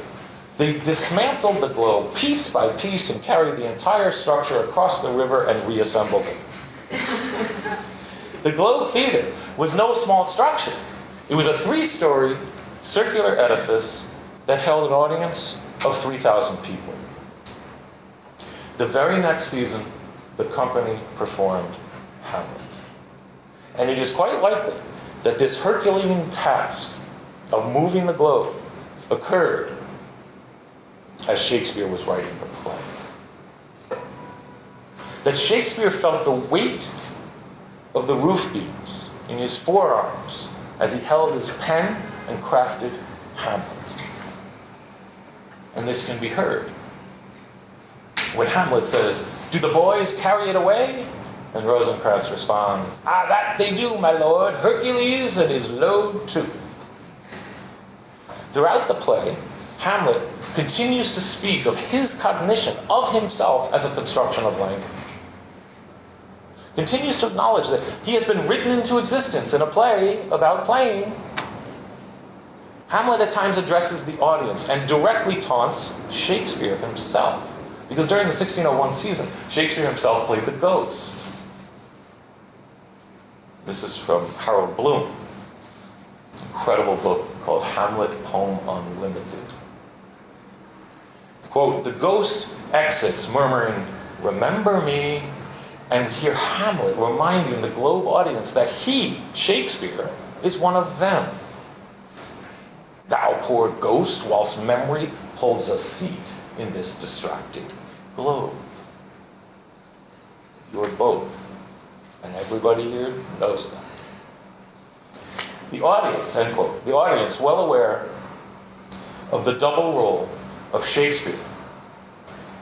[SPEAKER 1] They dismantled the Globe piece by piece and carried the entire structure across the river and reassembled it. The Globe Theatre was no small structure. It was a 3-story circular edifice that held an audience of 3,000 people. The very next season, the company performed Hamlet. And it is quite likely that this Herculean task of moving the globe occurred as Shakespeare was writing the play. That Shakespeare felt the weight of the roof beams in his forearms as he held his pen and crafted Hamlet. And this can be heard when Hamlet says, "Do the boys carry it away?" And Rosencrantz responds, "Ah, that they do, my lord, Hercules and his load too." Throughout the play, Hamlet continues to speak of his cognition of himself as a construction of language. Continues to acknowledge that he has been written into existence in a play about playing. Hamlet at times addresses the audience and directly taunts Shakespeare himself. Because during the 1601 season, Shakespeare himself played the ghost. This is from Harold Bloom. Incredible book called Hamlet Poem Unlimited. Quote, "The ghost exits murmuring, 'Remember me,' and we hear Hamlet reminding the Globe audience that he, Shakespeare, is one of them. 'Thou poor ghost, whilst memory holds a seat in this distracted globe.' You're both, and everybody here knows that." The audience, end quote, the audience, well aware of the double role of Shakespeare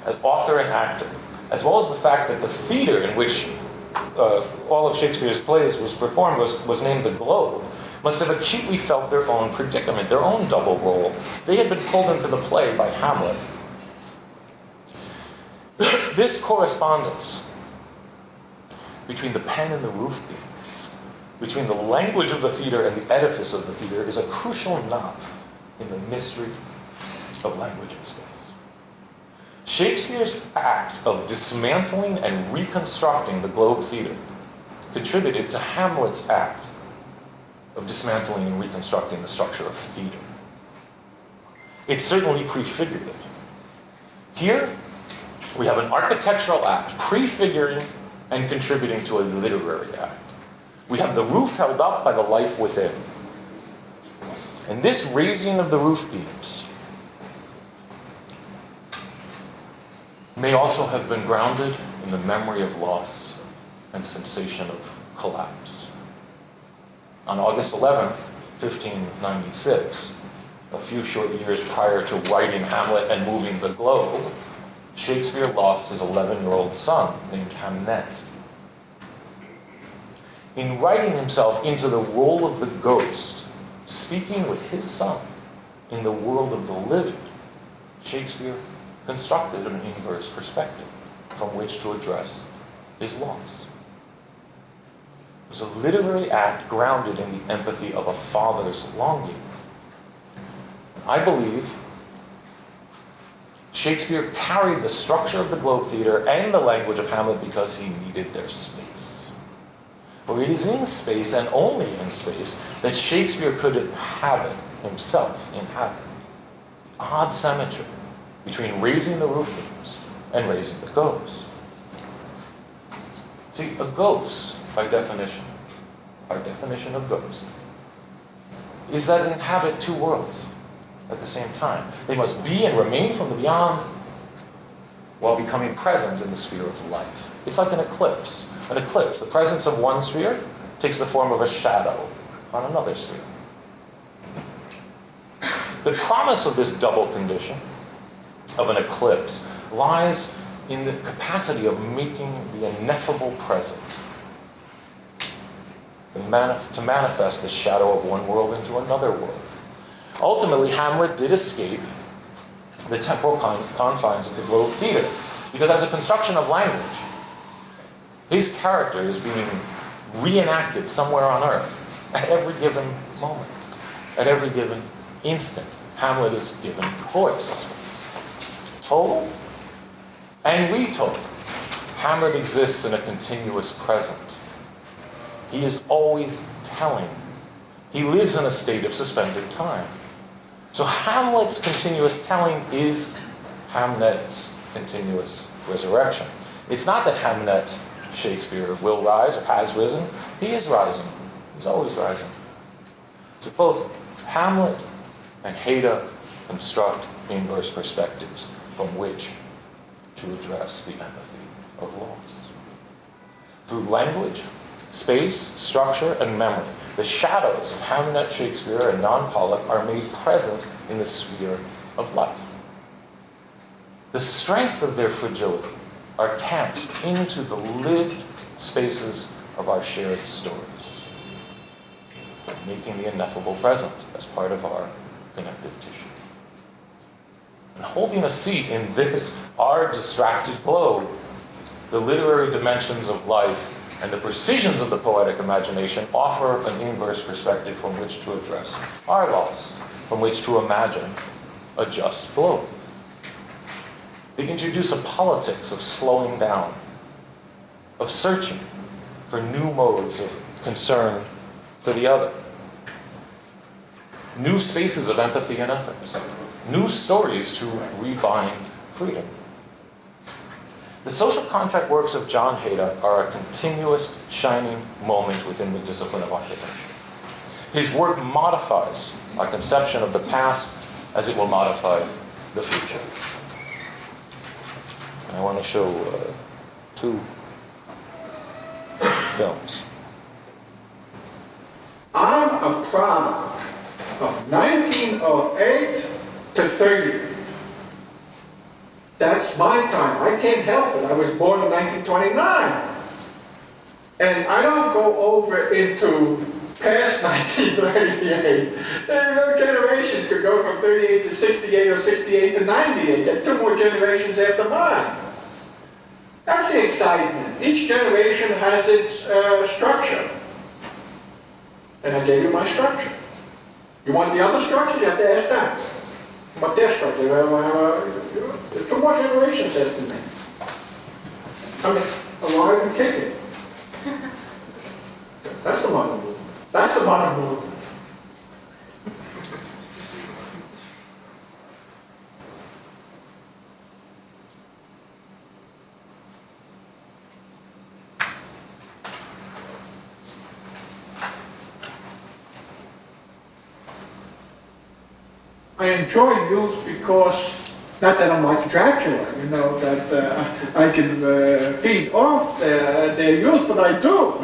[SPEAKER 1] as author and actor, as well as the fact that the theater in which all of Shakespeare's plays was performed was named the Globe, must have acutely felt their own predicament, their own double role. They had been pulled into the play by Hamlet. This correspondence between the pen and the roof beams, between the language of the theater and the edifice of the theater, is a crucial knot in the mystery of language and space. Shakespeare's act of dismantling and reconstructing the Globe Theatre contributed to Hamlet's act of dismantling and reconstructing the structure of theater. It certainly prefigured it. Here, we have an architectural act prefiguring and contributing to a literary act. We have the roof held up by the life within. And this raising of the roof beams may also have been grounded in the memory of loss and sensation of collapse. On August 11th, 1596, a few short years prior to writing Hamlet and moving the Globe, Shakespeare lost his 11-year-old son named Hamlet. In writing himself into the role of the ghost, speaking with his son in the world of the living, Shakespeare constructed an inverse perspective from which to address his loss. It was a literary act grounded in the empathy of a father's longing. I believe Shakespeare carried the structure of the Globe Theatre and the language of Hamlet because he needed their space. For it is in space, and only in space, that Shakespeare could inhabit, himself inhabit. Odd symmetry between raising the roof beams and raising the ghost. See, a ghost, by definition, our definition of ghost, is that they inhabit two worlds at the same time. They must be and remain from the beyond while becoming present in the sphere of life. It's like an eclipse. An eclipse, the presence of one sphere takes the form of a shadow on another sphere. The promise of this double condition of an eclipse lies in the capacity of making the ineffable present, to manifest the shadow of one world into another world. Ultimately, Hamlet did escape the temporal confines of the Globe Theatre, because as a construction of language, his character is being reenacted somewhere on Earth at every given moment, at every given instant. Hamlet is given voice. Told and retold. Hamlet exists in a continuous present. He is always telling. He lives in a state of suspended time. So Hamlet's continuous telling is Hamlet's continuous resurrection. It's not that Hamlet, Shakespeare, will rise or has risen. He is rising. He's always rising. So both Hamlet and Hejduk construct inverse perspectives from which to address the empathy of loss. Through language, space, structure, and memory, the shadows of Hamlet, Shakespeare, and non-Pollock are made present in the sphere of life. The strength of their fragility are cast into the lived spaces of our shared stories, making the ineffable present as part of our connective tissue. And holding a seat in this, our distracted globe, the literary dimensions of life and the precisions of the poetic imagination offer an inverse perspective from which to address our loss, from which to imagine a just globe. They introduce a politics of slowing down, of searching for new modes of concern for the other, new spaces of empathy and ethics, new stories to rebind freedom. The social contract works of John Hejduk are a continuous shining moment within the discipline of architecture. His work modifies our conception of the past as it will modify the future. And I want to show two films.
[SPEAKER 2] I'm a product of 1908 to 30. That's my time. I can't help it. I was born in 1929. And I don't go over into past 1938. No generations could go from 38 to 68 or 68 to 98. There's two more generations after mine. That's the excitement. Each generation has its structure. And I gave you my structure. You want the other structure? You have to ask them. But their structure, there's two more generations after me. I mean, alive and kicking. That's the modern movement. That's the modern movement. I enjoy youth because, not that I'm like Dracula, you know, that I can feed off their youth, but I do.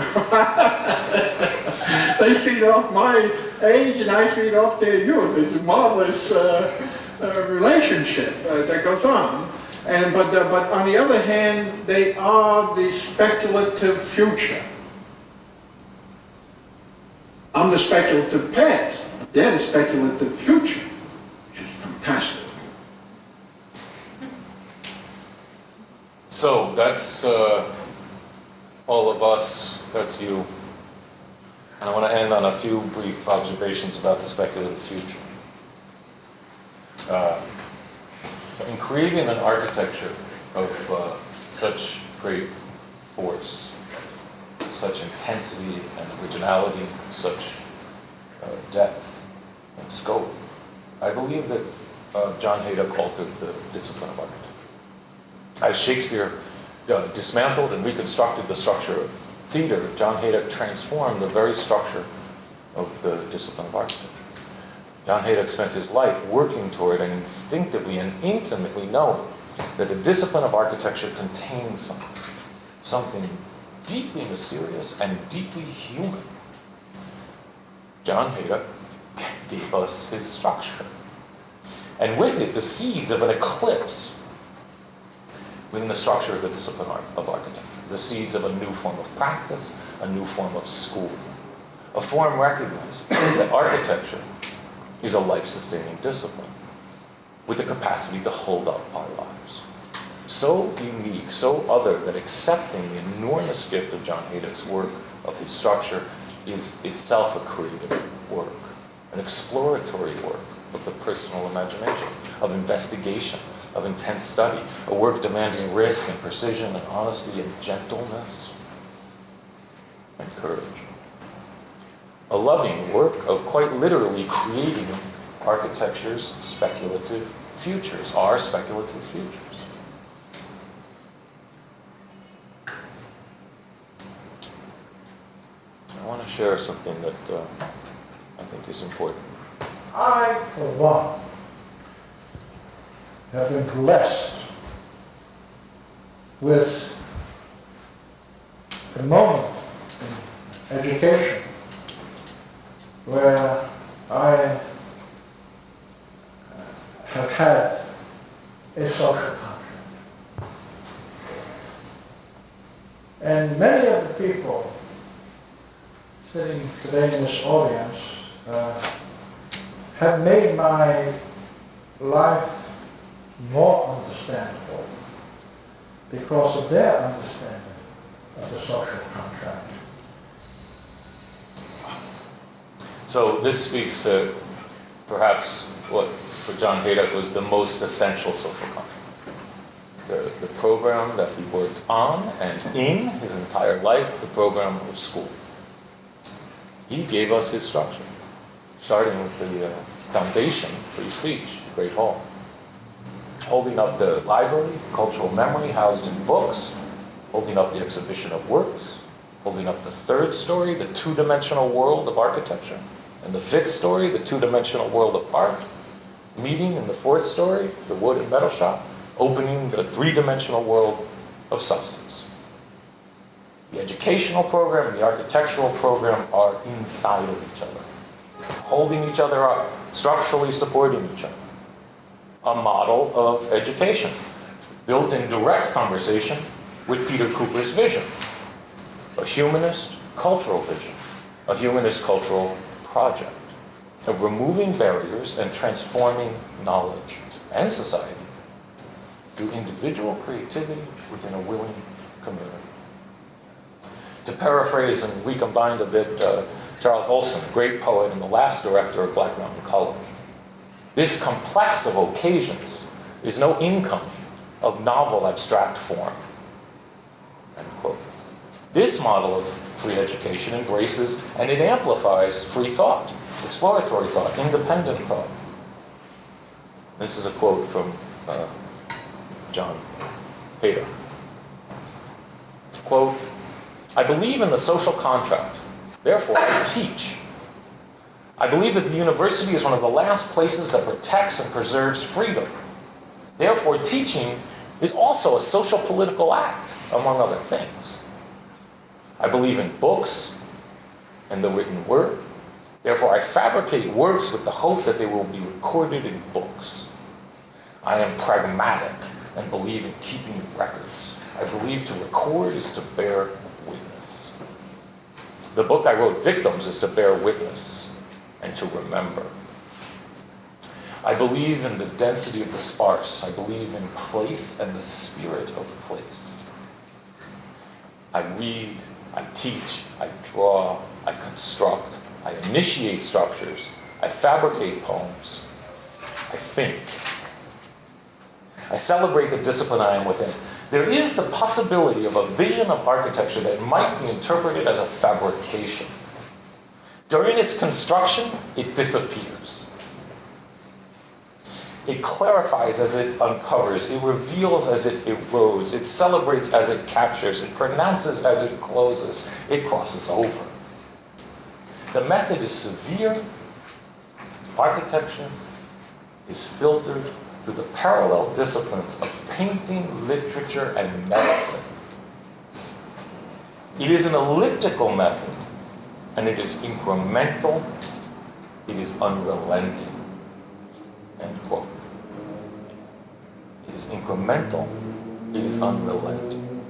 [SPEAKER 2] They feed off my age and I feed off their youth. It's a marvelous relationship that goes on. But on the other hand, they are the speculative future. I'm the speculative past. They're the speculative future. Fantastic.
[SPEAKER 1] So that's all of us, that's you. And I want to end on a few brief observations about the speculative future. In creating an architecture of such great force, such intensity and originality, such depth and scope, I believe that John Hejduk authored the discipline of architecture. As Shakespeare dismantled and reconstructed the structure of theater, John Hejduk transformed the very structure of the discipline of architecture. John Hejduk spent his life working toward and instinctively and intimately knowing that the discipline of architecture contains something deeply mysterious and deeply human. John Hejduk gave us his structure, and with it the seeds of an eclipse within the structure of the discipline of architecture, the seeds of a new form of practice, a new form of school, a form recognizing that architecture is a life-sustaining discipline with the capacity to hold up our lives. So unique, so other, that accepting the enormous gift of John Hejduk's work, of his structure, is itself a creative work, an exploratory work of the personal imagination, of investigation, of intense study, a work demanding risk and precision and honesty and gentleness and courage. A loving work of quite literally creating architecture's speculative futures, our speculative futures. I want to share something that I think is important.
[SPEAKER 3] I, for one, have been blessed with a moment in education where I have had a social contract. And many of the people sitting today in this audience have made my life more understandable because of their understanding of the social contract.
[SPEAKER 1] So this speaks to perhaps what for John Hejduk was the most essential social contract. The program that he worked on and in his entire life, the program of school. He gave us his structure, starting with the foundation, free speech, Great Hall. Holding up the library, cultural memory housed in books, holding up the exhibition of works, holding up the third story, the two-dimensional world of architecture, and the fifth story, the two-dimensional world of art, meeting in the fourth story, the wood and metal shop, opening the three-dimensional world of substance. The educational program and the architectural program are inside of each other, holding each other up, structurally supporting each other. A model of education, built in direct conversation with Peter Cooper's vision, a humanist cultural vision, a humanist cultural project of removing barriers and transforming knowledge and society through individual creativity within a willing community. To paraphrase and recombine a bit Charles Olson, a great poet and the last director of Black Mountain College, this complex of occasions is no income of novel abstract form. End quote. This model of free education embraces and it amplifies free thought, exploratory thought, independent thought. This is a quote from John Hejduk. Quote, "I believe in the social contract, therefore I teach. I believe that the university is one of the last places that protects and preserves freedom. Therefore, teaching is also a social political act, among other things. I believe in books and the written word. Therefore, I fabricate works with the hope that they will be recorded in books. I am pragmatic and believe in keeping records. I believe to record is to bear witness. The book I wrote, Victims, is to bear witness and to remember. I believe in the density of the sparse. I believe in place and the spirit of place. I read, I teach, I draw, I construct, I initiate structures, I fabricate poems, I think. I celebrate the discipline I am within. There is the possibility of a vision of architecture that might be interpreted as a fabrication. During its construction, it disappears. It clarifies as it uncovers. It reveals as it erodes. It celebrates as it captures. It pronounces as it closes. It crosses over. The method is severe. Architecture is filtered through the parallel disciplines of painting, literature, and medicine. It is an elliptical method, and it is incremental. It is unrelenting. End quote. It is incremental. It is unrelenting.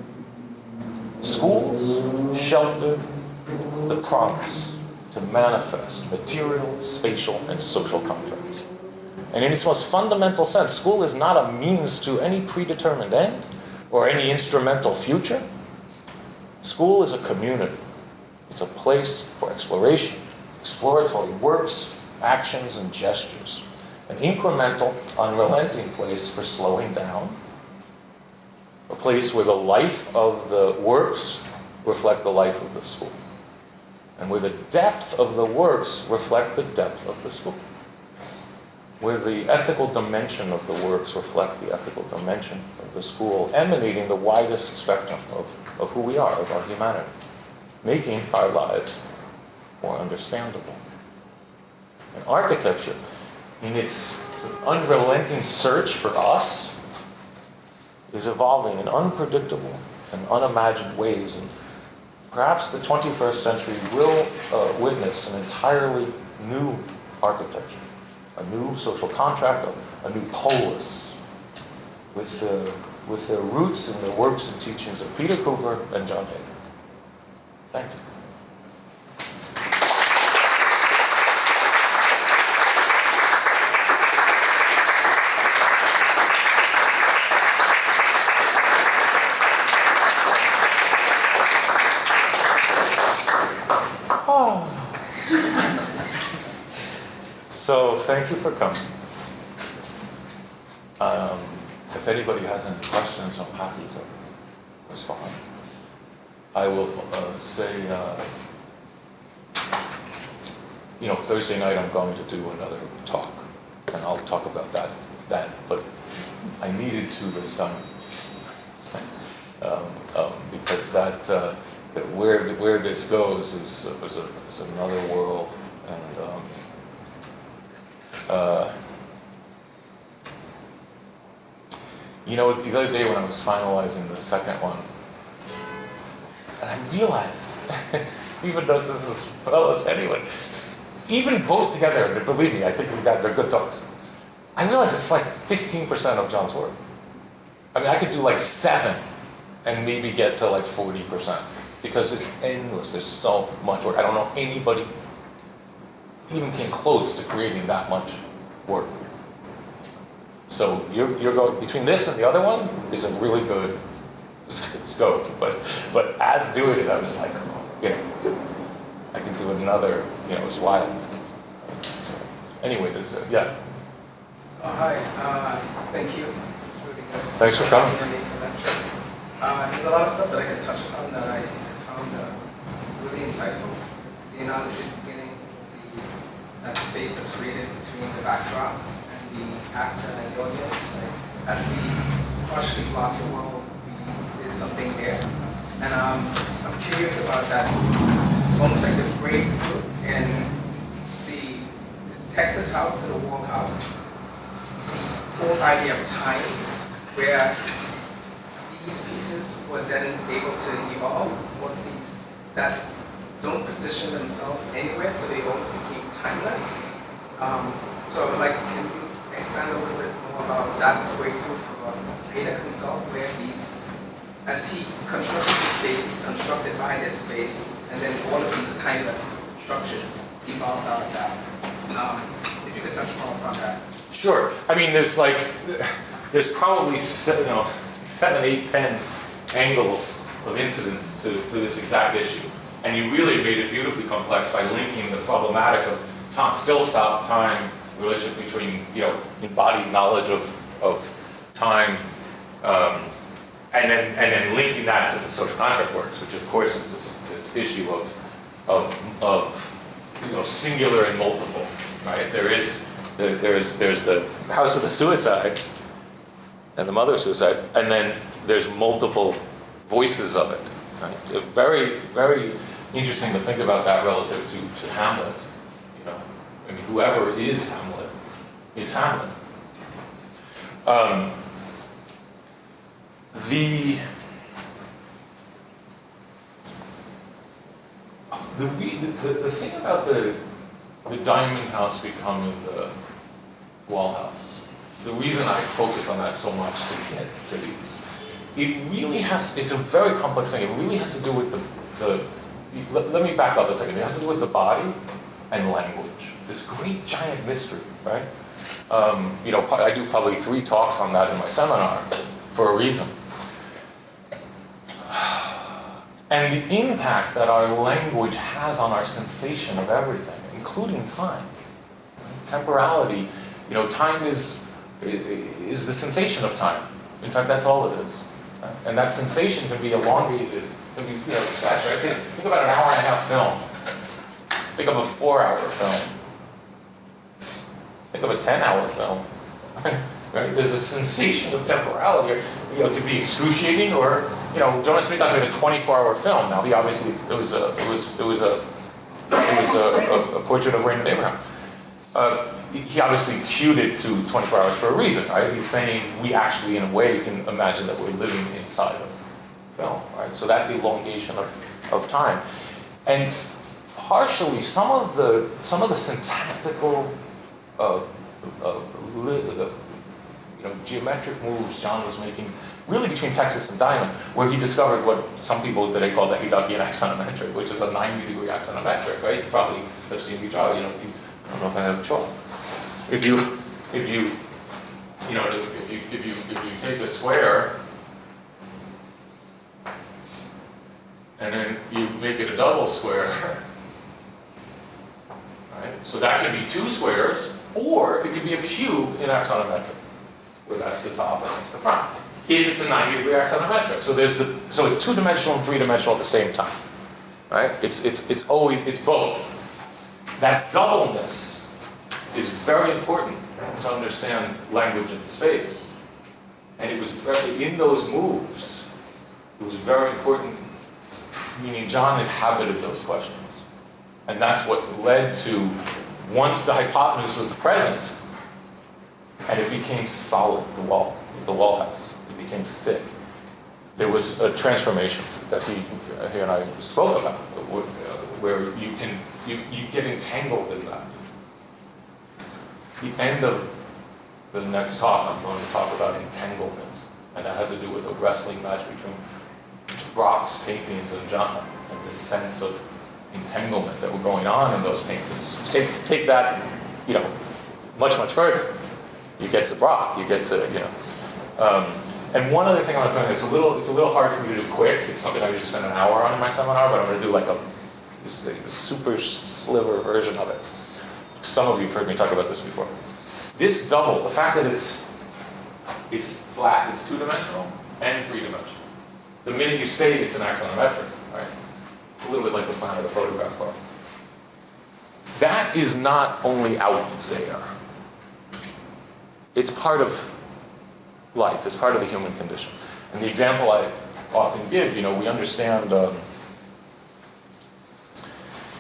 [SPEAKER 1] Schools sheltered the promise to manifest material, spatial, and social contracts. And in its most fundamental sense, school is not a means to any predetermined end or any instrumental future. School is a community. It's a place for exploration, exploratory works, actions, and gestures. An incremental, unrelenting place for slowing down. A place where the life of the works reflect the life of the school. And where the depth of the works reflect the depth of the school. Where the ethical dimension of the works reflect the ethical dimension of the school, emanating the widest spectrum of who we are, of our humanity, making our lives more understandable. And architecture, in its unrelenting search for us, is evolving in unpredictable and unimagined ways. And perhaps the 21st century will witness an entirely new architecture. A new social contract, a new polis, with their roots in the works and teachings of Peter Cooper and John Hager. Thank you. So thank you for coming. If anybody has any questions, I'm happy to respond. I will say, Thursday night I'm going to do another talk, and I'll talk about that. But I needed to this time because that where this goes is another world, and. The other day when I was finalizing the second one, and I realized, Stephen does this as well as anyone, even both together, believe me, I think they're good talks. I realized it's like 15% of John's work. I mean, I could do like 7 and maybe get to like 40% because it's endless. There's so much work. I don't know anybody even came close to creating that much work. So you're going between this and the other one is a really good scope. But as doing it, I was like, I can do another. It's wild. So anyway, yeah.
[SPEAKER 5] Hi. Thank you. It's really good.
[SPEAKER 1] Thanks for coming.
[SPEAKER 5] There's a lot of stuff that I could touch upon that I found really insightful. The analogy at the beginning, that space that's created between the backdrop and the actor and the audience. As we partially block the world, there's something there. And I'm curious about that, almost like the breakthrough in the Texas house to the wall house, the whole idea of time, where these pieces were then able to evolve, what these that don't position themselves anywhere, so they almost became timeless. So I would like, can you expand a little bit more about that breakthrough for Hejduk himself, where these, as he constructed this space, he's constructed by this space, and then all of these timeless structures evolved out of that. If you could touch upon that.
[SPEAKER 1] Sure. I mean, there's probably 7, 8, 10 angles of incidence to this exact issue. And you really made it beautifully complex by linking the problematic of time, still-stop time, relationship between, embodied knowledge of time, and then linking that to the social contract works, which of course is this issue of singular and multiple, right? There's the house of the suicide and the mother of suicide, and then there's multiple voices of it. Right? Very, very interesting to think about that relative to Hamlet. I mean, whoever is Hamlet is Hamlet. The thing about the diamond house becoming the wall house, the reason I focus on that so much to get to these, it's a very complex thing. It really has to do with let me back up a second. It has to do with the body and language. This great giant mystery, right? I do probably 3 talks on that in my seminar for a reason. And the impact that our language has on our sensation of everything, including time. Temporality, time is the sensation of time. In fact, that's all it is. Right? And that sensation can be elongated, can be stretched. Right? Think about an hour-and-a-half film. Think of a 4-hour film. Think of a 10-hour film. Right? There's a sensation of temporality. It could be excruciating, or Jonas Mekas made a 24-hour film. Now, he obviously it was a portrait of Raymond Abraham. He obviously cued it to 24 hours for a reason, right? He's saying we actually, in a way, can imagine that we're living inside of film, right? So that elongation of time, and partially some of the syntactical, geometric moves John was making, really between Texas and Diamond, where he discovered what some people today call the Heydukian axonometric, which is a 90-degree axonometric, right? You probably have seen me draw. I don't know if I have chalk. If you take a square and then you make it a double square, right? So that could be 2 squares, or it could be a cube in axonometric, where that's the top and that's the front. If it's a 90-degree axonometric, so it's 2-dimensional and 3-dimensional at the same time, right? It's always both. That doubleness is very important to understand language and space, and it was in those moves. It was very important, meaning John inhabited those questions, and that's what led to, once the hypotenuse was present, and it became solid, the wall house. It became thick. There was a transformation that he and I spoke about, where you get entangled in that. The end of the next talk, I'm going to talk about entanglement, and that had to do with a wrestling match between Brock's paintings and John, and this sense of entanglement that were going on in those paintings. Take that, much, much further. You get to Brock, you get to, and one other thing I want to throw in, it's a little hard for me to do quick. It's something I usually spend an hour on in my seminar, but I'm going to do like a super sliver version of it. Some of you have heard me talk about this before. This double, the fact that it's flat, it's 2-dimensional and 3-dimensional. The minute you say it's an axonometric, right? It's a little bit like the plan of the photograph car. That is not only out there. It's part of life. It's part of the human condition. And the example I often give, we understand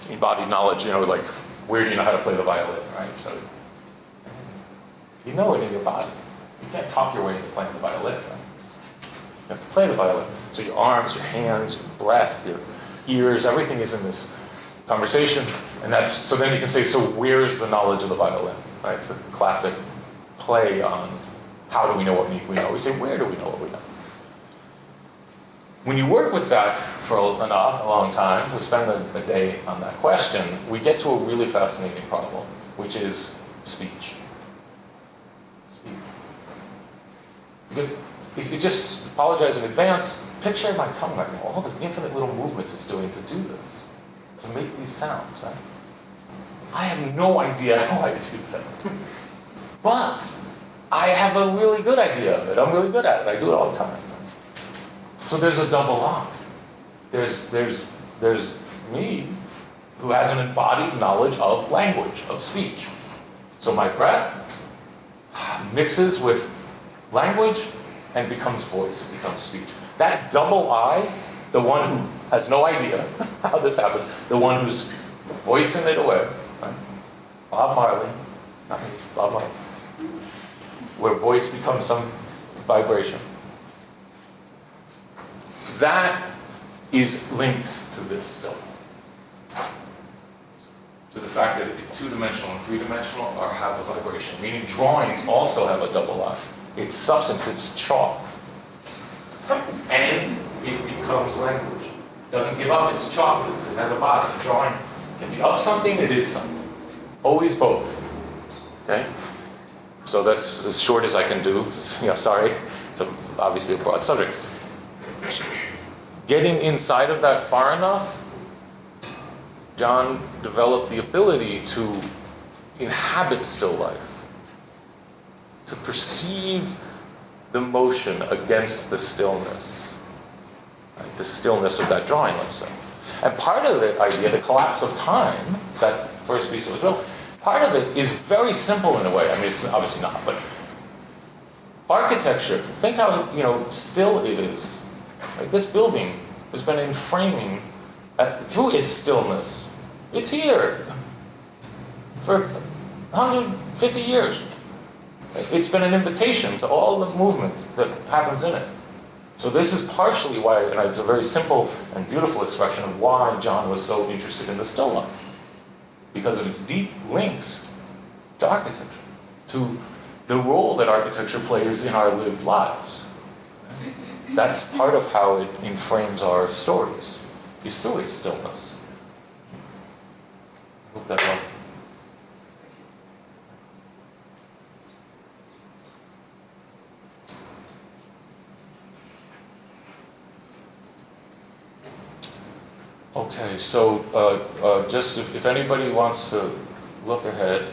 [SPEAKER 1] embodied knowledge, like, where do you know how to play the violin, right? So, you know it in your body. You can't talk your way into playing the violin, right? You have to play the violin. So your arms, your hands, your breath, your ears, everything is in this conversation. And so then you can say, so where's the knowledge of the violin, right? It's a classic play on how do we know what we know. We say, where do we know what we know? When you work with that for a long time, we spend a day on that question, we get to a really fascinating problem, which is speech. Because if you just apologize in advance, picture my tongue right now, all the infinite little movements it's doing to do this, to make these sounds, right? I have no idea how I do that. But I have a really good idea of it. I'm really good at it. I do it all the time. So there's a double line. There's me, who has an embodied knowledge of language, of speech. So my breath mixes with language and becomes voice, it becomes speech. That double I, the one who has no idea how this happens, the one who's voicing it away, right? Bob Marley, not me, Bob Marley, where voice becomes some vibration. That is linked to this still. To the fact that two-dimensional and three-dimensional have a vibration, meaning drawings also have a double I. It's substance, it's chalk. And it becomes language. It doesn't give up its chalk, it has a body. A drawing can be of something, it is something. Always both. Okay? So that's as short as I can do. Sorry, it's obviously a broad subject. Getting inside of that far enough, John developed the ability to inhabit still life, to perceive the motion against the stillness, right? The stillness of that drawing, let's say. And part of the idea, the collapse of time, that first piece of it was, part of it is very simple in a way. I mean, it's obviously not, but architecture, think how still it is. Right? This building has been in framing through its stillness. It's here for 150 years. It's been an invitation to all the movement that happens in it. So this is partially why, and it's a very simple and beautiful expression of why John was so interested in the still life. Because of its deep links to architecture, to the role that architecture plays in our lived lives. That's part of how it inframes our stories, is through its stillness. I hope that helped. Okay, so just if anybody wants to look ahead,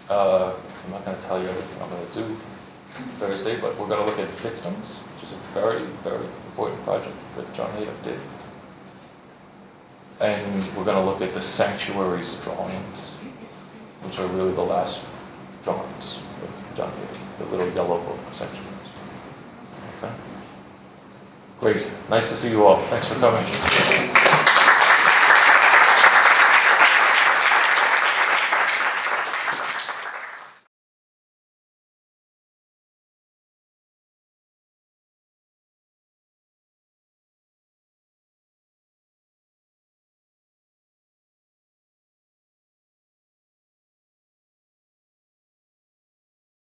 [SPEAKER 1] I'm not going to tell you everything I'm going to do Thursday, but we're going to look at victims, which is a very, very important project that John Hejduk did. And we're going to look at the sanctuaries drawings, which are really the last drawings of John Hejduk, the little yellow book sanctuaries. Okay? Great. Nice to see you all. Thanks for coming.